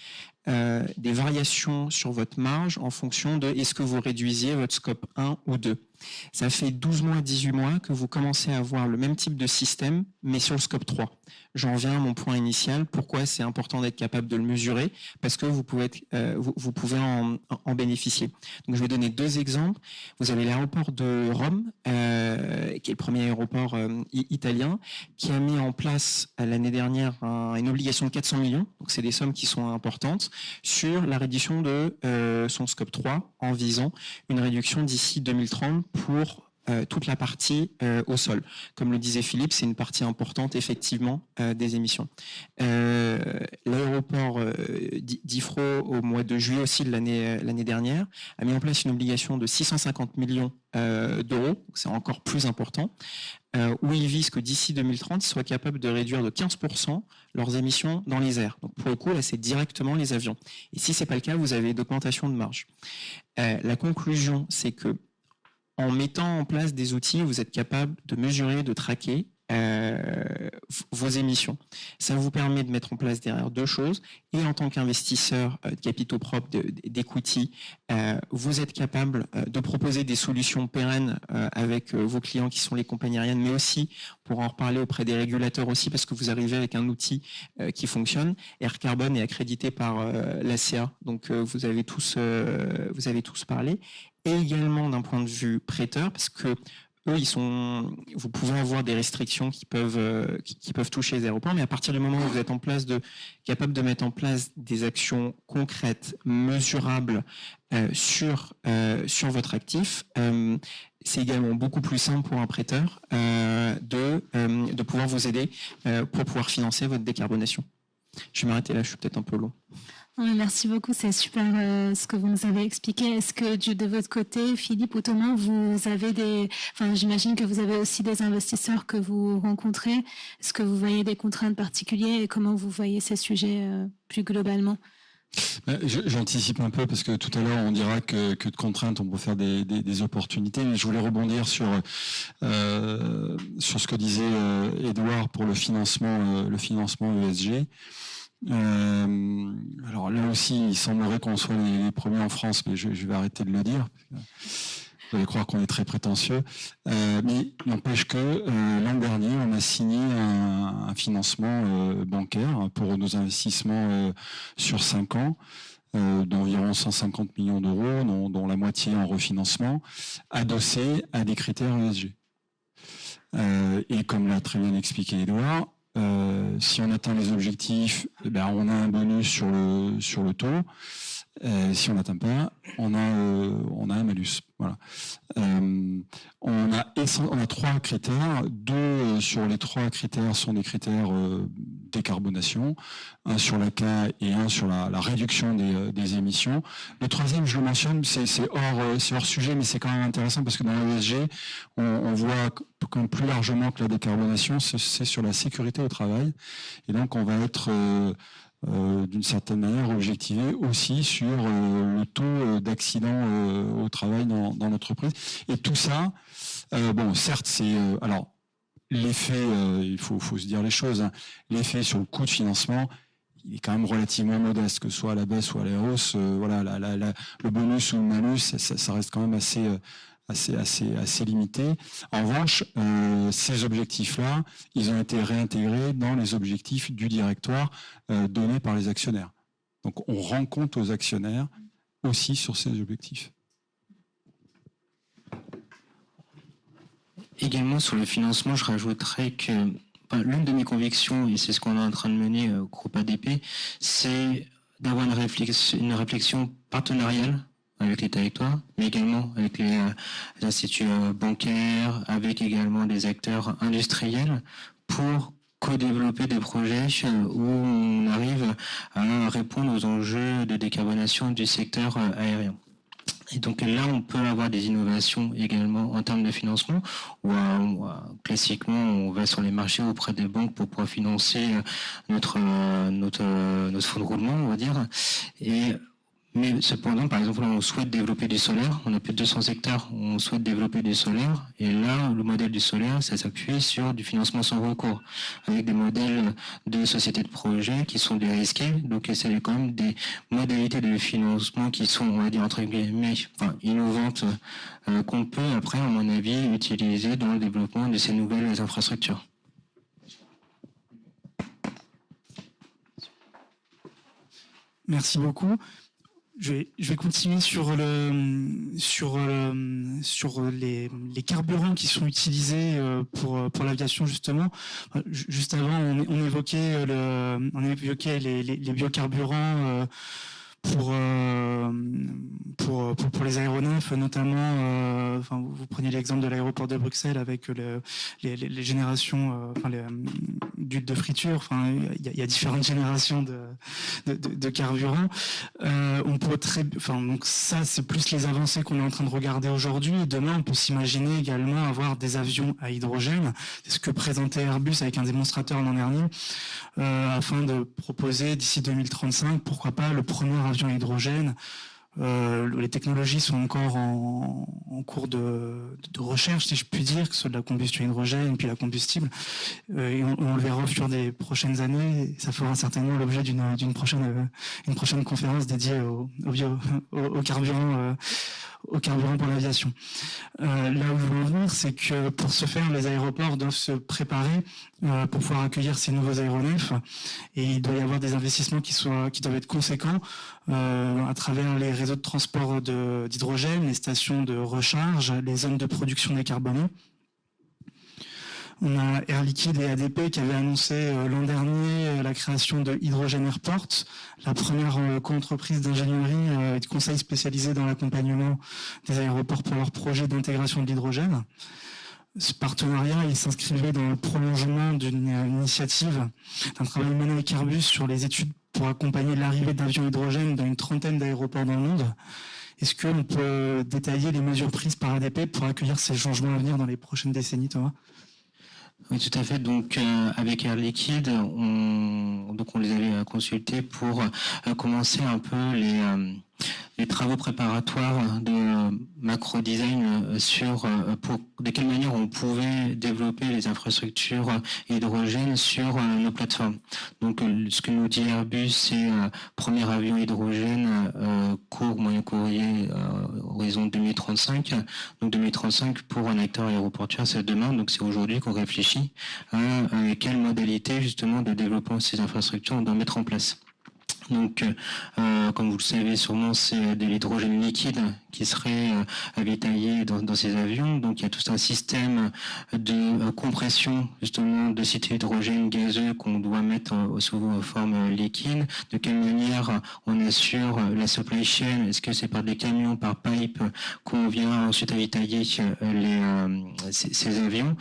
des variations sur votre marge en fonction de est-ce que vous réduisiez votre scope 1 ou 2. Ça fait 12 mois, 18 mois que vous commencez à avoir le même type de système, mais sur le scope 3. J'en viens à mon point initial. Pourquoi c'est important d'être capable de le mesurer? Parce que vous pouvez en bénéficier. Donc, je vais donner 2 exemples. Vous avez l'aéroport de Rome, qui est le premier aéroport italien, qui a mis en place l'année dernière une obligation de 400 millions. Donc, c'est des sommes qui sont importantes sur la réduction de son scope 3 en visant une réduction d'ici 2030 pour toute la partie au sol. Comme le disait Philippe, c'est une partie importante effectivement des émissions. L'aéroport d'Heathrow au mois de juillet aussi de l'année dernière a mis en place une obligation de 650 millions d'euros, c'est encore plus important, où ils visent que d'ici 2030, ils soient capables de réduire de 15% leurs émissions dans les airs. Donc pour le coup, là, c'est directement les avions. Et si c'est pas le cas, vous avez d'augmentation de marge. La conclusion, c'est que en mettant en place des outils, vous êtes capable de mesurer, de traquer vos émissions. Ça vous permet de mettre en place derrière 2 choses. Et en tant qu'investisseur de capitaux propres, d'equity, vous êtes capable de proposer des solutions pérennes avec vos clients qui sont les compagnies aériennes, mais aussi pour en reparler auprès des régulateurs aussi, parce que vous arrivez avec un outil qui fonctionne. Air Carbone est accrédité par l'ACA, donc vous avez tous parlé. Et également d'un point de vue prêteur, parce que eux, vous pouvez avoir des restrictions qui peuvent toucher les aéroports, mais à partir du moment où vous êtes capable de mettre en place des actions concrètes, mesurables sur votre actif, c'est également beaucoup plus simple pour un prêteur de pouvoir vous aider pour pouvoir financer votre décarbonation. Je vais m'arrêter là, je suis peut-être un peu long. Merci beaucoup, c'est super ce que vous nous avez expliqué. Est-ce que de votre côté, Philippe ou Thomas, vous avez j'imagine que vous avez aussi des investisseurs que vous rencontrez. Est-ce que vous voyez des contraintes particulières et comment vous voyez ces sujets plus globalement? J'anticipe un peu parce que tout à l'heure on dira que de contraintes on peut faire des opportunités, mais je voulais rebondir sur ce que disait Edouard pour le financement ESG. Alors là aussi, il semblerait qu'on soit les premiers en France, mais je vais arrêter de le dire. Vous allez croire qu'on est très prétentieux. Mais n'empêche que l'an dernier, on a signé un financement bancaire pour nos investissements sur 5 ans d'environ 150 millions d'euros, dont la moitié en refinancement, adossé à des critères ESG. Et comme l'a très bien expliqué Edouard, si on atteint les objectifs, on a un bonus sur le taux. Si on n'atteint pas, on a un malus. Voilà. On a 3 critères. 2 sur les 3 critères sont des critères décarbonation, un sur la K et un sur la réduction des émissions. Le 3e, je le mentionne, c'est hors sujet, mais c'est quand même intéressant parce que dans l'ESG, on voit comme plus largement que la décarbonation, c'est sur la sécurité au travail. Et donc, on va être d'une certaine manière objectiver aussi sur le taux d'accidents au travail dans l'entreprise. Et tout ça, bon, certes, c'est alors l'effet, il faut se dire les choses, hein, l'effet sur le coût de financement, il est quand même relativement modeste, que ce soit à la baisse ou à la hausse. Voilà, le bonus ou le malus, ça reste quand même assez limité. En revanche, ces objectifs-là, ils ont été réintégrés dans les objectifs du directoire donnés par les actionnaires. Donc, on rend compte aux actionnaires aussi sur ces objectifs. Également, sur le financement, je rajouterais que l'une de mes convictions, et c'est ce qu'on est en train de mener au groupe ADP, c'est d'avoir une réflexion partenariale avec les territoires, mais également avec les instituts bancaires, avec également des acteurs industriels pour co-développer des projets où on arrive à répondre aux enjeux de décarbonation du secteur aérien. Et donc là, on peut avoir des innovations également en termes de financement, où classiquement, on va sur les marchés auprès des banques pour pouvoir financer notre fonds de roulement, on va dire. Mais cependant, par exemple, là, on souhaite développer du solaire. On a plus de 200 hectares, on souhaite développer du solaire. Et là, le modèle du solaire, ça s'appuie sur du financement sans recours, avec des modèles de sociétés de projet qui sont dérisqués. Donc, c'est quand même des modalités de financement qui sont, on va dire, entre guillemets, innovantes, qu'on peut, après, à mon avis, utiliser dans le développement de ces nouvelles infrastructures. Merci beaucoup. Je vais continuer sur les carburants qui sont utilisés pour l'aviation justement. Juste avant, on évoquait les biocarburants pour les aéronefs, notamment. Vous prenez l'exemple de l'aéroport de Bruxelles avec les générations, d'huile de friture. Il y a différentes générations de carburants. On peut donc ça, c'est plus les avancées qu'on est en train de regarder aujourd'hui. Demain, on peut s'imaginer également avoir des avions à hydrogène. C'est ce que présentait Airbus avec un démonstrateur l'an dernier, afin de proposer d'ici 2035, pourquoi pas, le premier avion à hydrogène. Les technologies sont encore en cours de recherche, si je puis dire, que ce soit de la combustion hydrogène puis la combustible. Et on le verra au fur des prochaines années. Et ça fera certainement l'objet d'une prochaine conférence dédiée au carburant. Au carburant pour l'aviation. Là où je veux en venir, c'est que pour ce faire, les aéroports doivent se préparer pour pouvoir accueillir ces nouveaux aéronefs, et il doit y avoir des investissements qui doivent être conséquents à travers les réseaux de transport d'hydrogène, les stations de recharge, les zones de production décarbonées. On a Air Liquide et ADP qui avaient annoncé l'an dernier la création de Hydrogen Airport, la première co-entreprise d'ingénierie et de conseil spécialisée dans l'accompagnement des aéroports pour leurs projets d'intégration de l'hydrogène. Ce partenariat, il s'inscrivait dans le prolongement d'une initiative, d'un travail mené avec Airbus sur les études pour accompagner l'arrivée d'avions hydrogène dans une trentaine d'aéroports dans le monde. Est-ce qu'on peut détailler les mesures prises par ADP pour accueillir ces changements à venir dans les prochaines décennies, Thomas ? Oui, tout à fait. Donc, avec Air Liquide, on les avait consultés pour commencer un peu les travaux préparatoires de macro-design sur de quelle manière on pouvait développer les infrastructures hydrogène sur nos plateformes. Donc, ce que nous dit Airbus, c'est premier avion hydrogène court, moyen courrier, horizon 2035. Donc, 2035 pour un acteur aéroportuaire, c'est demain. Donc, c'est aujourd'hui qu'on réfléchit à quelle modalité justement de développement de ces infrastructures on doit mettre en place. Donc, comme vous le savez sûrement, c'est de l'hydrogène liquide qui serait avitaillé dans ces avions. Donc, il y a tout un système de compression justement de cet hydrogène gazeux qu'on doit mettre sous forme liquide. De quelle manière on assure la supply chain? Est-ce que c'est par des camions, par pipe qu'on vient ensuite avitailler ces avions?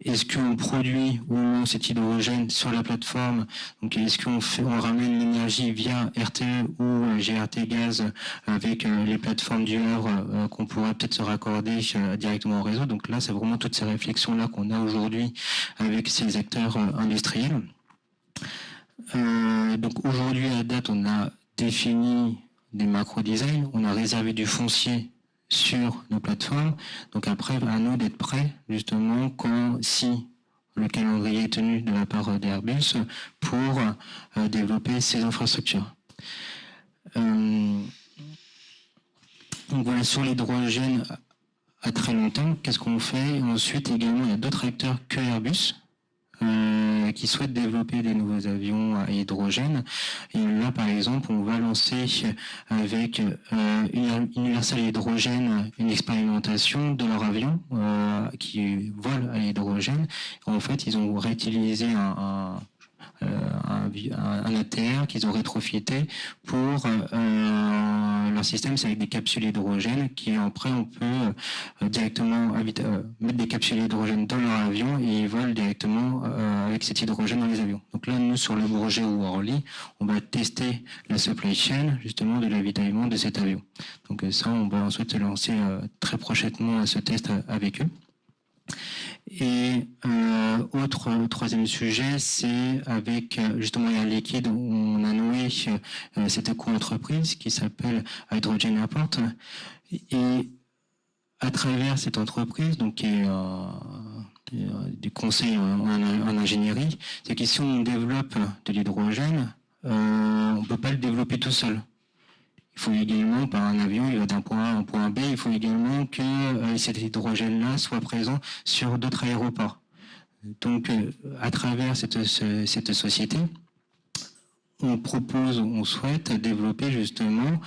Est-ce qu'on produit ou non cet hydrogène sur la plateforme? Donc, est-ce qu'on ramène l'énergie via RTE ou GRT Gaz avec les plateformes du Havre qu'on pourrait peut-être se raccorder directement au réseau? Donc là, c'est vraiment toutes ces réflexions-là qu'on a aujourd'hui avec ces acteurs industriels. Donc aujourd'hui, à date, on a défini des macro-designs, on a réservé du foncier sur nos plateformes. Donc après, à nous d'être prêts, justement, si le calendrier est tenu de la part d'Airbus pour développer ces infrastructures. Donc voilà, sur l'hydrogène à très long terme, qu'est-ce qu'on fait? Ensuite, également, il y a d'autres acteurs que Airbus qui souhaitent développer des nouveaux avions à hydrogène. Et là, par exemple, on va lancer avec Universal Hydrogène une expérimentation de leur avion qui vole à l'hydrogène. En fait, ils ont réutilisé un ATR qu'ils ont rétrofité pour leur système, c'est avec des capsules hydrogène qui après on peut directement mettre des capsules hydrogène dans leur avion et ils volent directement avec cet hydrogène dans les avions. Donc là, nous sur le Bourget ou Orly, on va tester la supply chain justement de l'avitaillement de cet avion. Donc ça, on va ensuite se lancer très prochainement à ce test avec eux. Et troisième sujet, c'est avec justement Air Liquide, on a noué cette co-entreprise qui s'appelle Hydrogen Airport. Et à travers cette entreprise, donc qui est du conseil en ingénierie, c'est que si on développe de l'hydrogène, on ne peut pas le développer tout seul. Il faut également, par un avion, il va d'un point A à un point B, il faut également que cet hydrogène-là soit présent sur d'autres aéroports. Donc, à travers cette société, on souhaite développer justement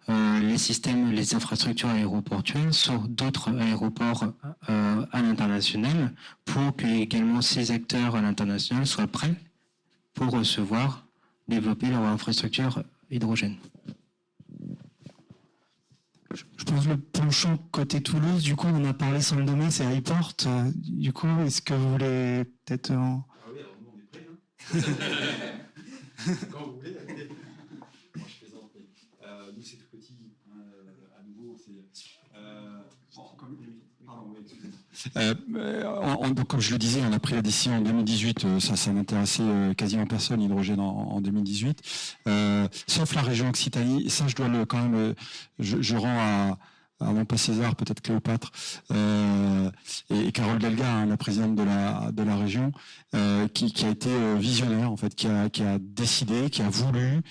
les infrastructures aéroportuaires sur d'autres aéroports à l'international pour que également ces acteurs à l'international soient prêts pour recevoir, développer leur infrastructure hydrogène. Je pense que le penchant côté Toulouse, du coup, on en a parlé sans le nommer, c'est Airport. Du coup, est-ce que vous voulez peut-être... Ah oui, alors nous, on est prêts. Hein. Quand vous voulez. Moi, je plaisante. Nous, c'est tout petit. À nouveau, c'est... donc, comme je le disais, on a pris la décision en 2018, ça n'intéressait quasiment personne, l'hydrogène en 2018, sauf la région Occitanie, et ça je dois quand même, je rends à non pas César, peut-être Cléopâtre, et Carole Delga, hein, la présidente de la région, qui a été visionnaire en fait, qui a décidé, qui a voulu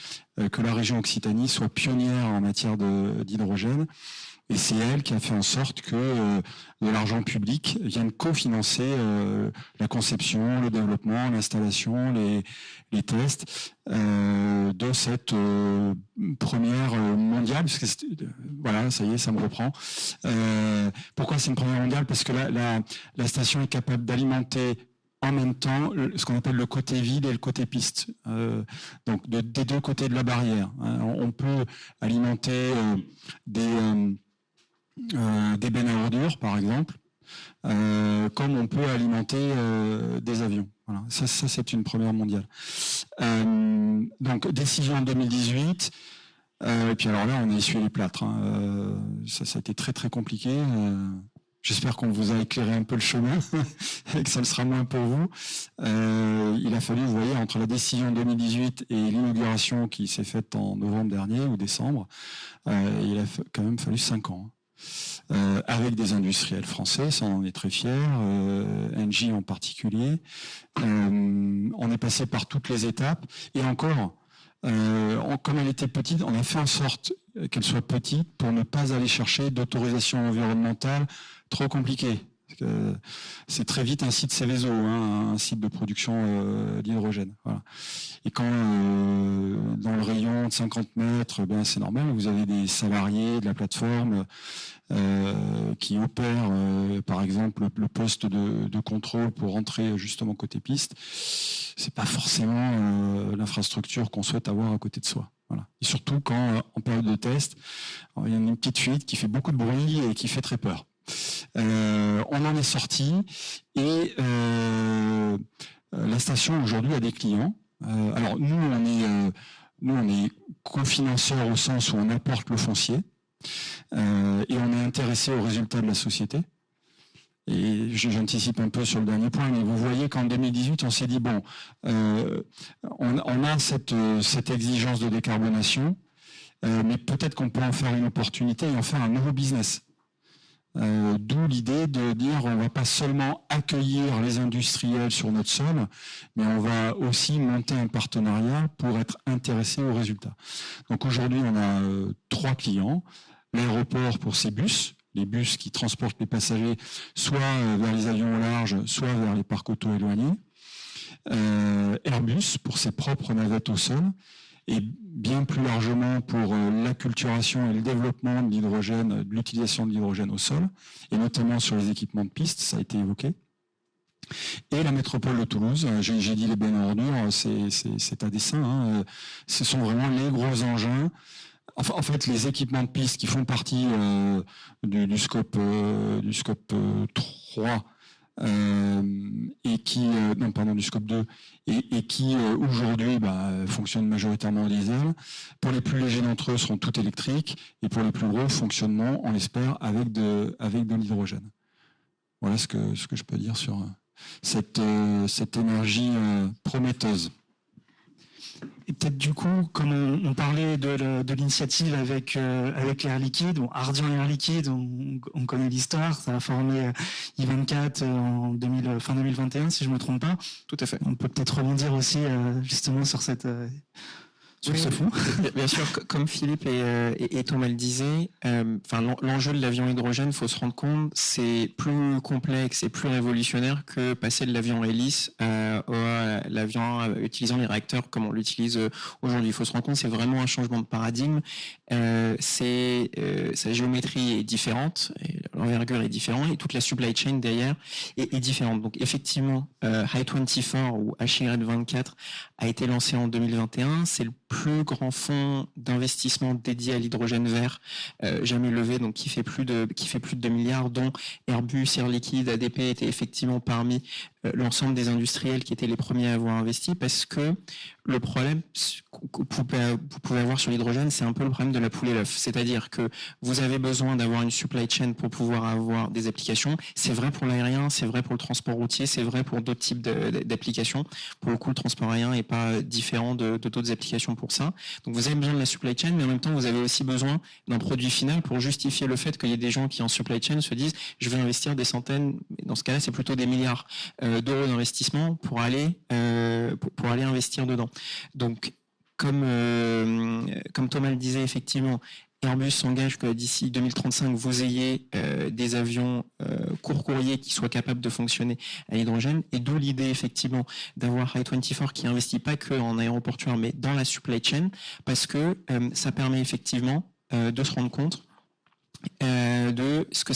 que la région Occitanie soit pionnière en matière d'hydrogène. Et c'est elle qui a fait en sorte que de l'argent public vienne cofinancer la conception, le développement, l'installation, les tests de cette première mondiale. Parce que voilà, ça y est, ça me reprend. Pourquoi c'est une première mondiale? Parce que la station est capable d'alimenter en même temps ce qu'on appelle le côté vide et le côté piste. Donc des deux côtés de la barrière. Hein. On peut alimenter des bennes à ordures, par exemple, comme on peut alimenter des avions. Voilà. Ça c'est une première mondiale. Donc, décision en 2018. Et puis alors là, on a essuyé les plâtres. Hein. Ça a été très très compliqué. J'espère qu'on vous a éclairé un peu le chemin et que ça le sera moins pour vous. Il a fallu, vous voyez, entre la décision 2018 et l'inauguration qui s'est faite en novembre dernier ou décembre, il a quand même fallu 5 ans. Avec des industriels français, ça on en est très fiers, Engie en particulier. On est passé par toutes les étapes et encore, comme elle était petite, on a fait en sorte qu'elle soit petite pour ne pas aller chercher d'autorisation environnementale trop compliquée. C'est très vite un site Céveso, hein, un site de production d'hydrogène. Voilà. Et quand dans le rayon de 50 mètres, ben c'est normal, vous avez des salariés de la plateforme qui opèrent, par exemple, le poste de contrôle pour entrer justement côté piste. C'est pas forcément l'infrastructure qu'on souhaite avoir à côté de soi. Voilà. Et surtout quand, en période de test, il y a une petite fuite qui fait beaucoup de bruit et qui fait très peur. On en est sorti et la station aujourd'hui a des clients. Alors nous on est cofinanceurs au sens où on apporte le foncier et on est intéressé aux résultats de la société. Et j'anticipe un peu sur le dernier point, mais vous voyez qu'en 2018, on s'est dit, bon, on a cette exigence de décarbonation, mais peut-être qu'on peut en faire une opportunité et en faire un nouveau business. D'où l'idée de dire on ne va pas seulement accueillir les industriels sur notre sol, mais on va aussi monter un partenariat pour être intéressé aux résultats. Donc aujourd'hui, on a 3 clients. L'aéroport pour ses bus, les bus qui transportent les passagers soit vers les avions au large, soit vers les parcs auto éloignés. Airbus pour ses propres navettes au sol. Et bien plus largement pour l'acculturation et le développement de l'hydrogène, de l'utilisation de l'hydrogène au sol, et notamment sur les équipements de piste, ça a été évoqué. Et la métropole de Toulouse, j'ai dit les bennes à ordures, c'est à dessein, hein, ce sont vraiment les gros engins. Enfin, en fait, les équipements de piste qui font partie du scope 3, et qui du scope 2 et qui aujourd'hui fonctionnent majoritairement au diesel. Pour les plus légers d'entre eux seront tout électriques et pour les plus gros fonctionnement, on l'espère, avec de l'hydrogène. Voilà ce que je peux dire sur cette énergie prometteuse. Et peut-être du coup, comme on parlait de l'initiative avec Air Liquide, bon, Ardian Air Liquide, on connaît l'histoire, ça a formé I24 fin 2021, si je ne me trompe pas. Tout à fait. On peut peut-être rebondir aussi justement sur ce fond. Bien sûr, comme Philippe et Thomas le disaient, l'enjeu de l'avion hydrogène, il faut se rendre compte, c'est plus complexe et plus révolutionnaire que passer de l'avion hélice à l'avion utilisant les réacteurs comme on l'utilise aujourd'hui. Il faut se rendre compte, c'est vraiment un changement de paradigme. Sa géométrie est différente, l'envergure est différente et toute la supply chain derrière est différente. Donc effectivement, Hy24 ou HY24 a été lancé en 2021. C'est le plus grand fonds d'investissement dédié à l'hydrogène vert jamais levé, donc qui fait plus de 2 milliards, dont Airbus, Air Liquide, ADP étaient effectivement parmi l'ensemble des industriels qui étaient les premiers à avoir investi, parce que le problème que vous pouvez avoir sur l'hydrogène, c'est un peu le problème de la poule et l'œuf. C'est-à-dire que vous avez besoin d'avoir une supply chain pour pouvoir avoir des applications. C'est vrai pour l'aérien, c'est vrai pour le transport routier, c'est vrai pour d'autres types d'applications. Pour le coup, le transport aérien n'est pas différent de d'autres applications pour ça. Donc vous avez besoin de la supply chain, mais en même temps, vous avez aussi besoin d'un produit final pour justifier le fait qu'il y ait des gens qui en supply chain se disent « je vais investir des centaines », dans ce cas-là, c'est plutôt des milliards d'euros d'investissement pour aller investir dedans. Donc, comme Thomas le disait, effectivement, Airbus s'engage que d'ici 2035, vous ayez des avions court courrier qui soient capables de fonctionner à l'hydrogène, et d'où l'idée effectivement d'avoir Hy24 qui investit pas que en aéroportuaire, mais dans la supply chain, parce que ça permet effectivement de se rendre compte de ce que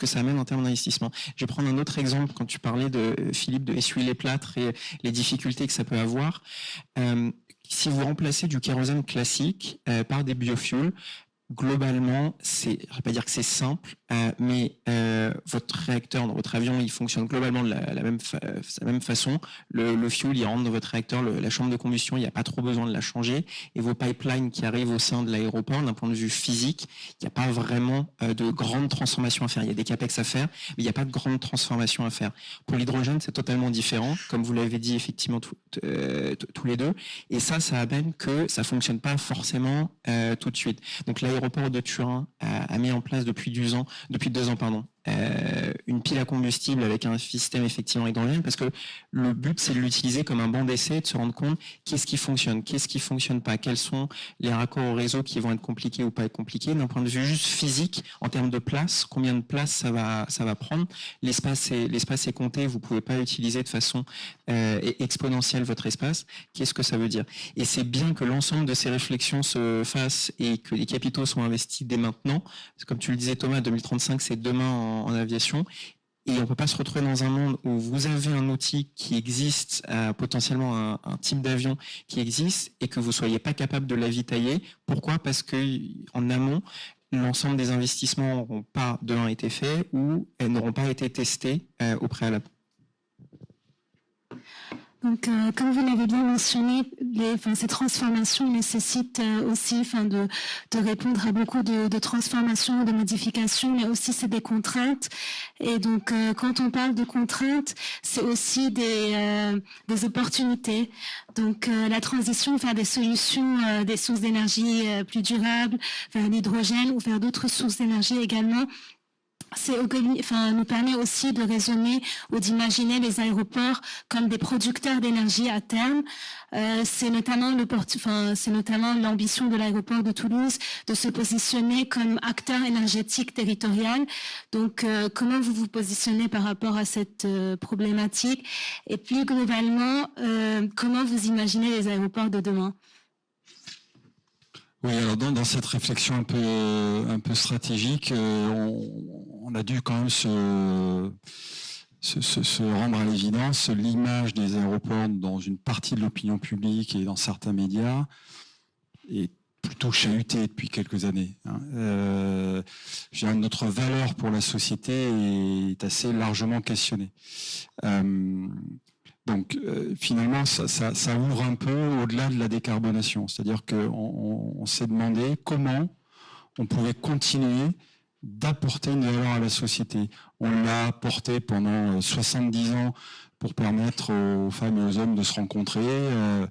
ça amène en termes d'investissement. Je vais prendre un autre exemple quand tu parlais de Philippe de essuyer les plâtres et les difficultés que ça peut avoir. Si vous remplacez du kérosène classique par des biofuels, globalement, je ne vais pas dire que c'est simple, mais votre réacteur dans votre avion, il fonctionne globalement de la même façon. Le fuel, il rentre dans votre réacteur, la chambre de combustion, il n'y a pas trop besoin de la changer. Et vos pipelines qui arrivent au sein de l'aéroport, d'un point de vue physique, il n'y a pas vraiment de grande transformation à faire. Il y a des capex à faire, mais il n'y a pas de grande transformation à faire. Pour l'hydrogène, c'est totalement différent, comme vous l'avez dit effectivement tous les deux. Et ça amène que ça ne fonctionne pas forcément tout de suite. Donc l'aéroport de Turin a mis en place depuis 2 ans, une pile à combustible avec un système effectivement hydrogène, parce que le but c'est de l'utiliser comme un banc d'essai, de se rendre compte qu'est-ce qui fonctionne pas, quels sont les raccords au réseau qui vont être compliqués ou pas être compliqués, d'un point de vue juste physique, en termes de place, combien de place ça va prendre. L'espace est compté, vous pouvez pas utiliser de façon exponentielle votre espace. Qu'est-ce que ça veut dire? Et c'est bien que l'ensemble de ces réflexions se fassent et que les capitaux soient investis dès maintenant. Parce que comme tu le disais Thomas, 2035 c'est demain en aviation, et on ne peut pas se retrouver dans un monde où vous avez un outil qui existe, potentiellement un type d'avion qui existe, et que vous ne soyez pas capable de l'avitailler. Pourquoi? Parce qu'en amont, l'ensemble des investissements n'auront pas été faits ou elles n'auront pas été testés au préalable. Donc, comme vous l'avez bien mentionné, ces transformations nécessitent aussi de répondre à beaucoup de transformations, de modifications, mais aussi c'est des contraintes. Et donc, quand on parle de contraintes, c'est aussi des opportunités. Donc, la transition vers des solutions, des sources d'énergie plus durables, vers l'hydrogène ou vers d'autres sources d'énergie également, nous permet aussi de raisonner ou d'imaginer les aéroports comme des producteurs d'énergie à terme. C'est notamment l'ambition de l'aéroport de Toulouse de se positionner comme acteur énergétique territorial. Donc, comment vous vous positionnez par rapport à cette problématique? Et puis, globalement, comment vous imaginez les aéroports de demain? Oui, alors dans cette réflexion un peu stratégique, on a dû quand même se rendre à l'évidence. L'image des aéroports dans une partie de l'opinion publique et dans certains médias est plutôt chahutée depuis quelques années. Notre valeur pour la société est assez largement questionnée. Donc finalement, ça ouvre un peu au-delà de la décarbonation. C'est-à-dire qu'on s'est demandé comment on pouvait continuer d'apporter une valeur à la société. On l'a apporté pendant 70 ans pour permettre aux femmes et aux hommes de se rencontrer, de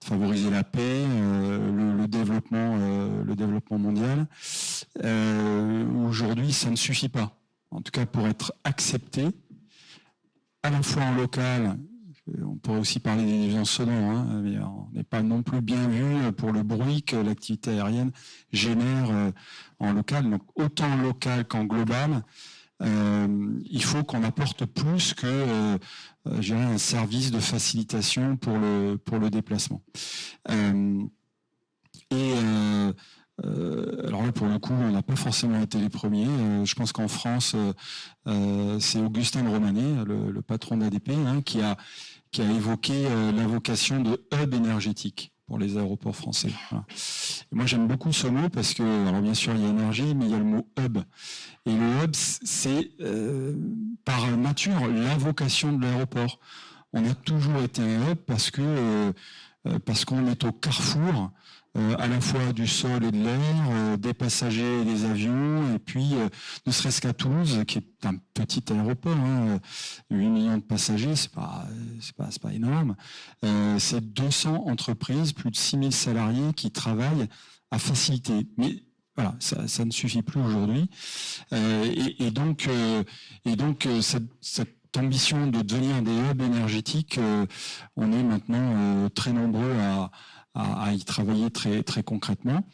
favoriser la paix, le développement mondial. Aujourd'hui, ça ne suffit pas. En tout cas, pour être accepté, à la fois en local. On pourrait aussi parler des nuisances sonores, mais on n'est pas non plus bien vu pour le bruit que l'activité aérienne génère en local. Donc autant en local qu'en global, il faut qu'on apporte plus que un service de facilitation pour le déplacement. Alors là, pour le coup, on n'a pas forcément été les premiers. Je pense qu'en France, c'est Augustin de Romanet, le patron d'ADP, qui a évoqué la vocation de hub énergétique pour les aéroports français. Voilà. Et moi, j'aime beaucoup ce mot parce que, alors bien sûr, il y a énergie, mais il y a le mot hub. Et le hub, c'est par nature la vocation de l'aéroport. On a toujours été un hub parce qu'on est au carrefour à la fois du sol et de l'air, des passagers et des avions, et puis ne serait-ce qu'à Toulouse, qui est un petit aéroport, 8 millions de passagers, c'est pas énorme. C'est 200 entreprises, plus de 6000 salariés qui travaillent à faciliter. Mais voilà, ça ne suffit plus aujourd'hui. Et donc cette ambition de devenir des hubs énergétiques, on est maintenant très nombreux à y travailler très, très concrètement.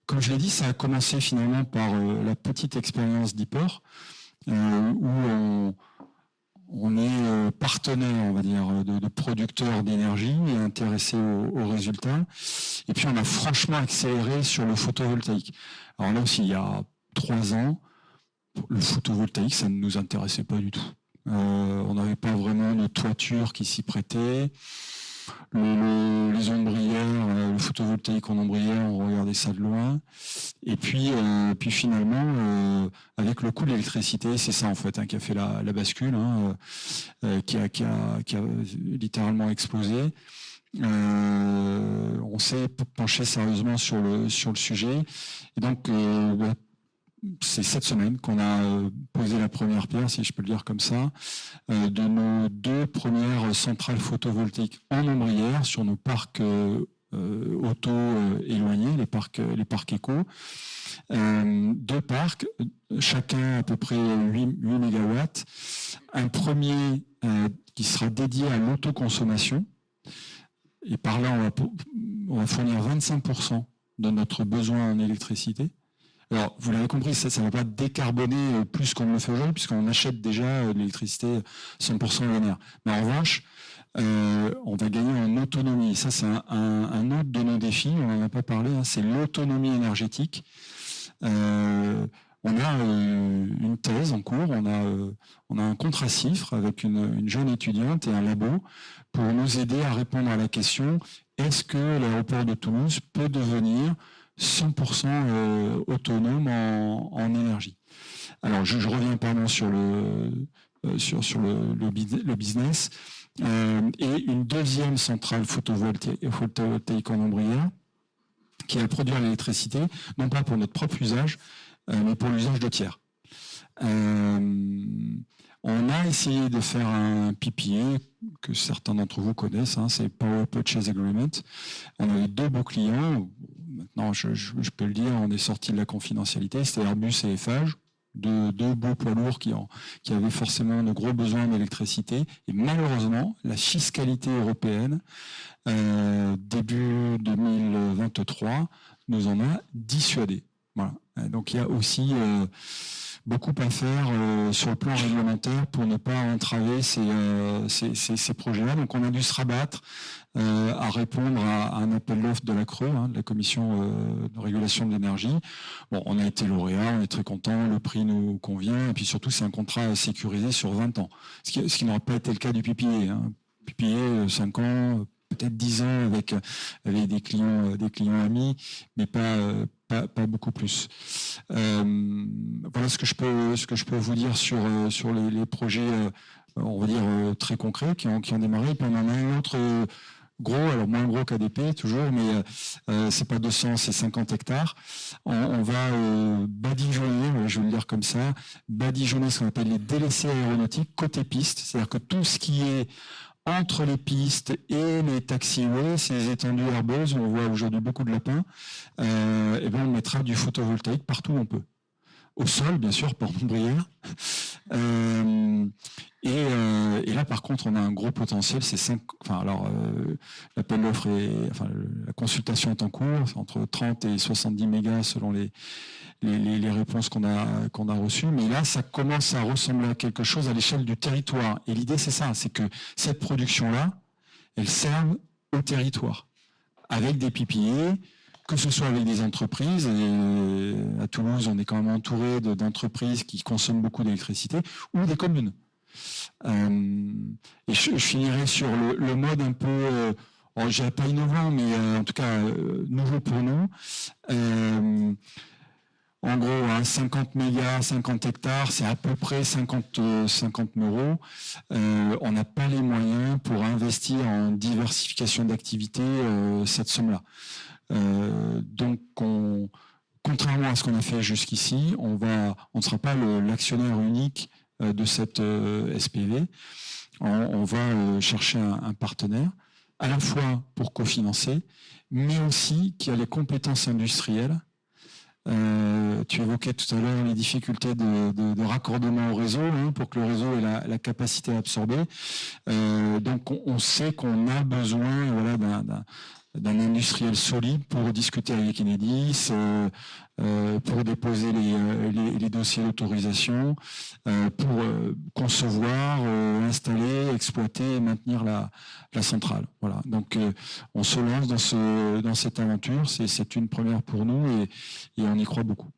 Comme je l'ai dit, ça a commencé finalement par la petite expérience d'IPOR, où on est partenaire, on va dire, de producteurs d'énergie et intéressé aux résultats. Et puis on a franchement accéléré sur le photovoltaïque. Alors là aussi, il y a 3 ans, le photovoltaïque, ça ne nous intéressait pas du tout. On n'avait pas vraiment de toiture qui s'y prêtait. Les ombrières, le photovoltaïque en ombrière, on regardait ça de loin. Et puis finalement, avec le coût de l'électricité, c'est ça en fait qui a fait la bascule, qui a littéralement explosé. On s'est penché sérieusement sur le sujet. Et donc, c'est cette semaine qu'on a posé la première pierre, si je peux le dire comme ça, de nos 2 premières centrales photovoltaïques en ombrière sur nos parcs auto-éloignés, les parcs éco. 2 parcs, chacun à peu près 8 MW. Un premier qui sera dédié à l'autoconsommation. Et par là, on va fournir 25% de notre besoin en électricité. Alors, vous l'avez compris, ça ne va pas décarboner plus qu'on ne le fait aujourd'hui, puisqu'on achète déjà de l'électricité 100% linéaire. Mais en revanche, on va gagner en autonomie. Ça, c'est un autre de nos défis, on n'en a pas parlé, c'est l'autonomie énergétique. On a une thèse en cours, on a un contrat CIFRE avec une jeune étudiante et un labo pour nous aider à répondre à la question, est-ce que l'aéroport de Toulouse peut devenir 100% autonome en énergie. Alors, je reviens sur le business. et une deuxième centrale photovoltaïque en ombrière qui va produire l'électricité, non pas pour notre propre usage, mais pour l'usage de tiers. On a essayé de faire un PPA que certains d'entre vous connaissent, c'est Power Purchase Agreement. On a eu 2 beaux clients. Maintenant, je peux le dire, on est sorti de la confidentialité. C'était Airbus et Eiffage, deux beaux poids lourds qui avaient forcément de gros besoins d'électricité. Et malheureusement, la fiscalité européenne, début 2023, nous en a dissuadés. Voilà. Donc il y a aussi beaucoup à faire sur le plan réglementaire pour ne pas entraver ces projets-là. Donc on a dû se rabattre à répondre à un appel d'offres de la CRE, de la Commission de régulation de l'énergie. Bon, on a été lauréat, on est très content, le prix nous convient, et puis surtout c'est un contrat sécurisé sur 20 ans, ce qui n'aurait pas été le cas du PPA. PPA, 5 ans, peut-être 10 ans avec des clients amis, mais pas beaucoup plus. Voilà ce que je peux vous dire sur les projets, on va dire très concrets qui ont démarré. Puis on en a un autre gros, alors moins gros qu'ADP toujours, mais c'est pas 200, c'est 50 hectares. On va badigeonner, je vais le dire comme ça, badigeonner ce qu'on appelle les délaissés aéronautiques côté piste, c'est-à-dire que tout ce qui est entre les pistes et les taxiways, ces étendues herbeuses où on voit aujourd'hui beaucoup de lapins, et bien on mettra du photovoltaïque partout où on peut. Au sol, bien sûr, par ombrière. Et là, par contre, on a un gros potentiel. C'est l'appel d'offres la consultation est en cours, c'est entre 30 et 70 mégas selon les réponses qu'on a reçues. Mais là, ça commence à ressembler à quelque chose à l'échelle du territoire. Et l'idée, c'est ça, c'est que cette production-là, elle serve au territoire, avec des PPA, que ce soit avec des entreprises, et à Toulouse, on est quand même entouré d'entreprises qui consomment beaucoup d'électricité, ou des communes. Et je finirai sur le mode un peu, je dirais pas innovant, mais en tout cas nouveau pour nous. En gros, 50 mégas, 50 hectares, c'est à peu près 50 euros. On n'a pas les moyens pour investir en diversification d'activités cette somme-là. Donc, contrairement à ce qu'on a fait jusqu'ici, on ne sera pas l'actionnaire unique de cette SPV. On va chercher un partenaire, à la fois pour cofinancer, mais aussi qui a les compétences industrielles. Tu évoquais tout à l'heure les difficultés de raccordement au réseau, pour que le réseau ait la capacité à absorber. Donc, on sait qu'on a besoin d'un industriel solide pour discuter avec Enedis, pour déposer les dossiers d'autorisation, pour concevoir, installer, exploiter et maintenir la centrale. Voilà. Donc on se lance dans cette aventure, c'est une première pour nous et on y croit beaucoup.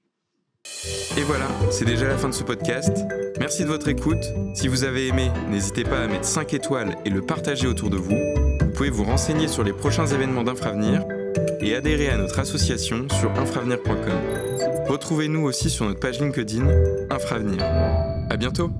Et voilà, c'est déjà la fin de ce podcast. Merci de votre écoute. Si vous avez aimé, n'hésitez pas à mettre 5 étoiles et le partager autour de vous. Vous pouvez vous renseigner sur les prochains événements d'Infravenir et adhérer à notre association sur infravenir.com. Retrouvez-nous aussi sur notre page LinkedIn Infravenir. À bientôt.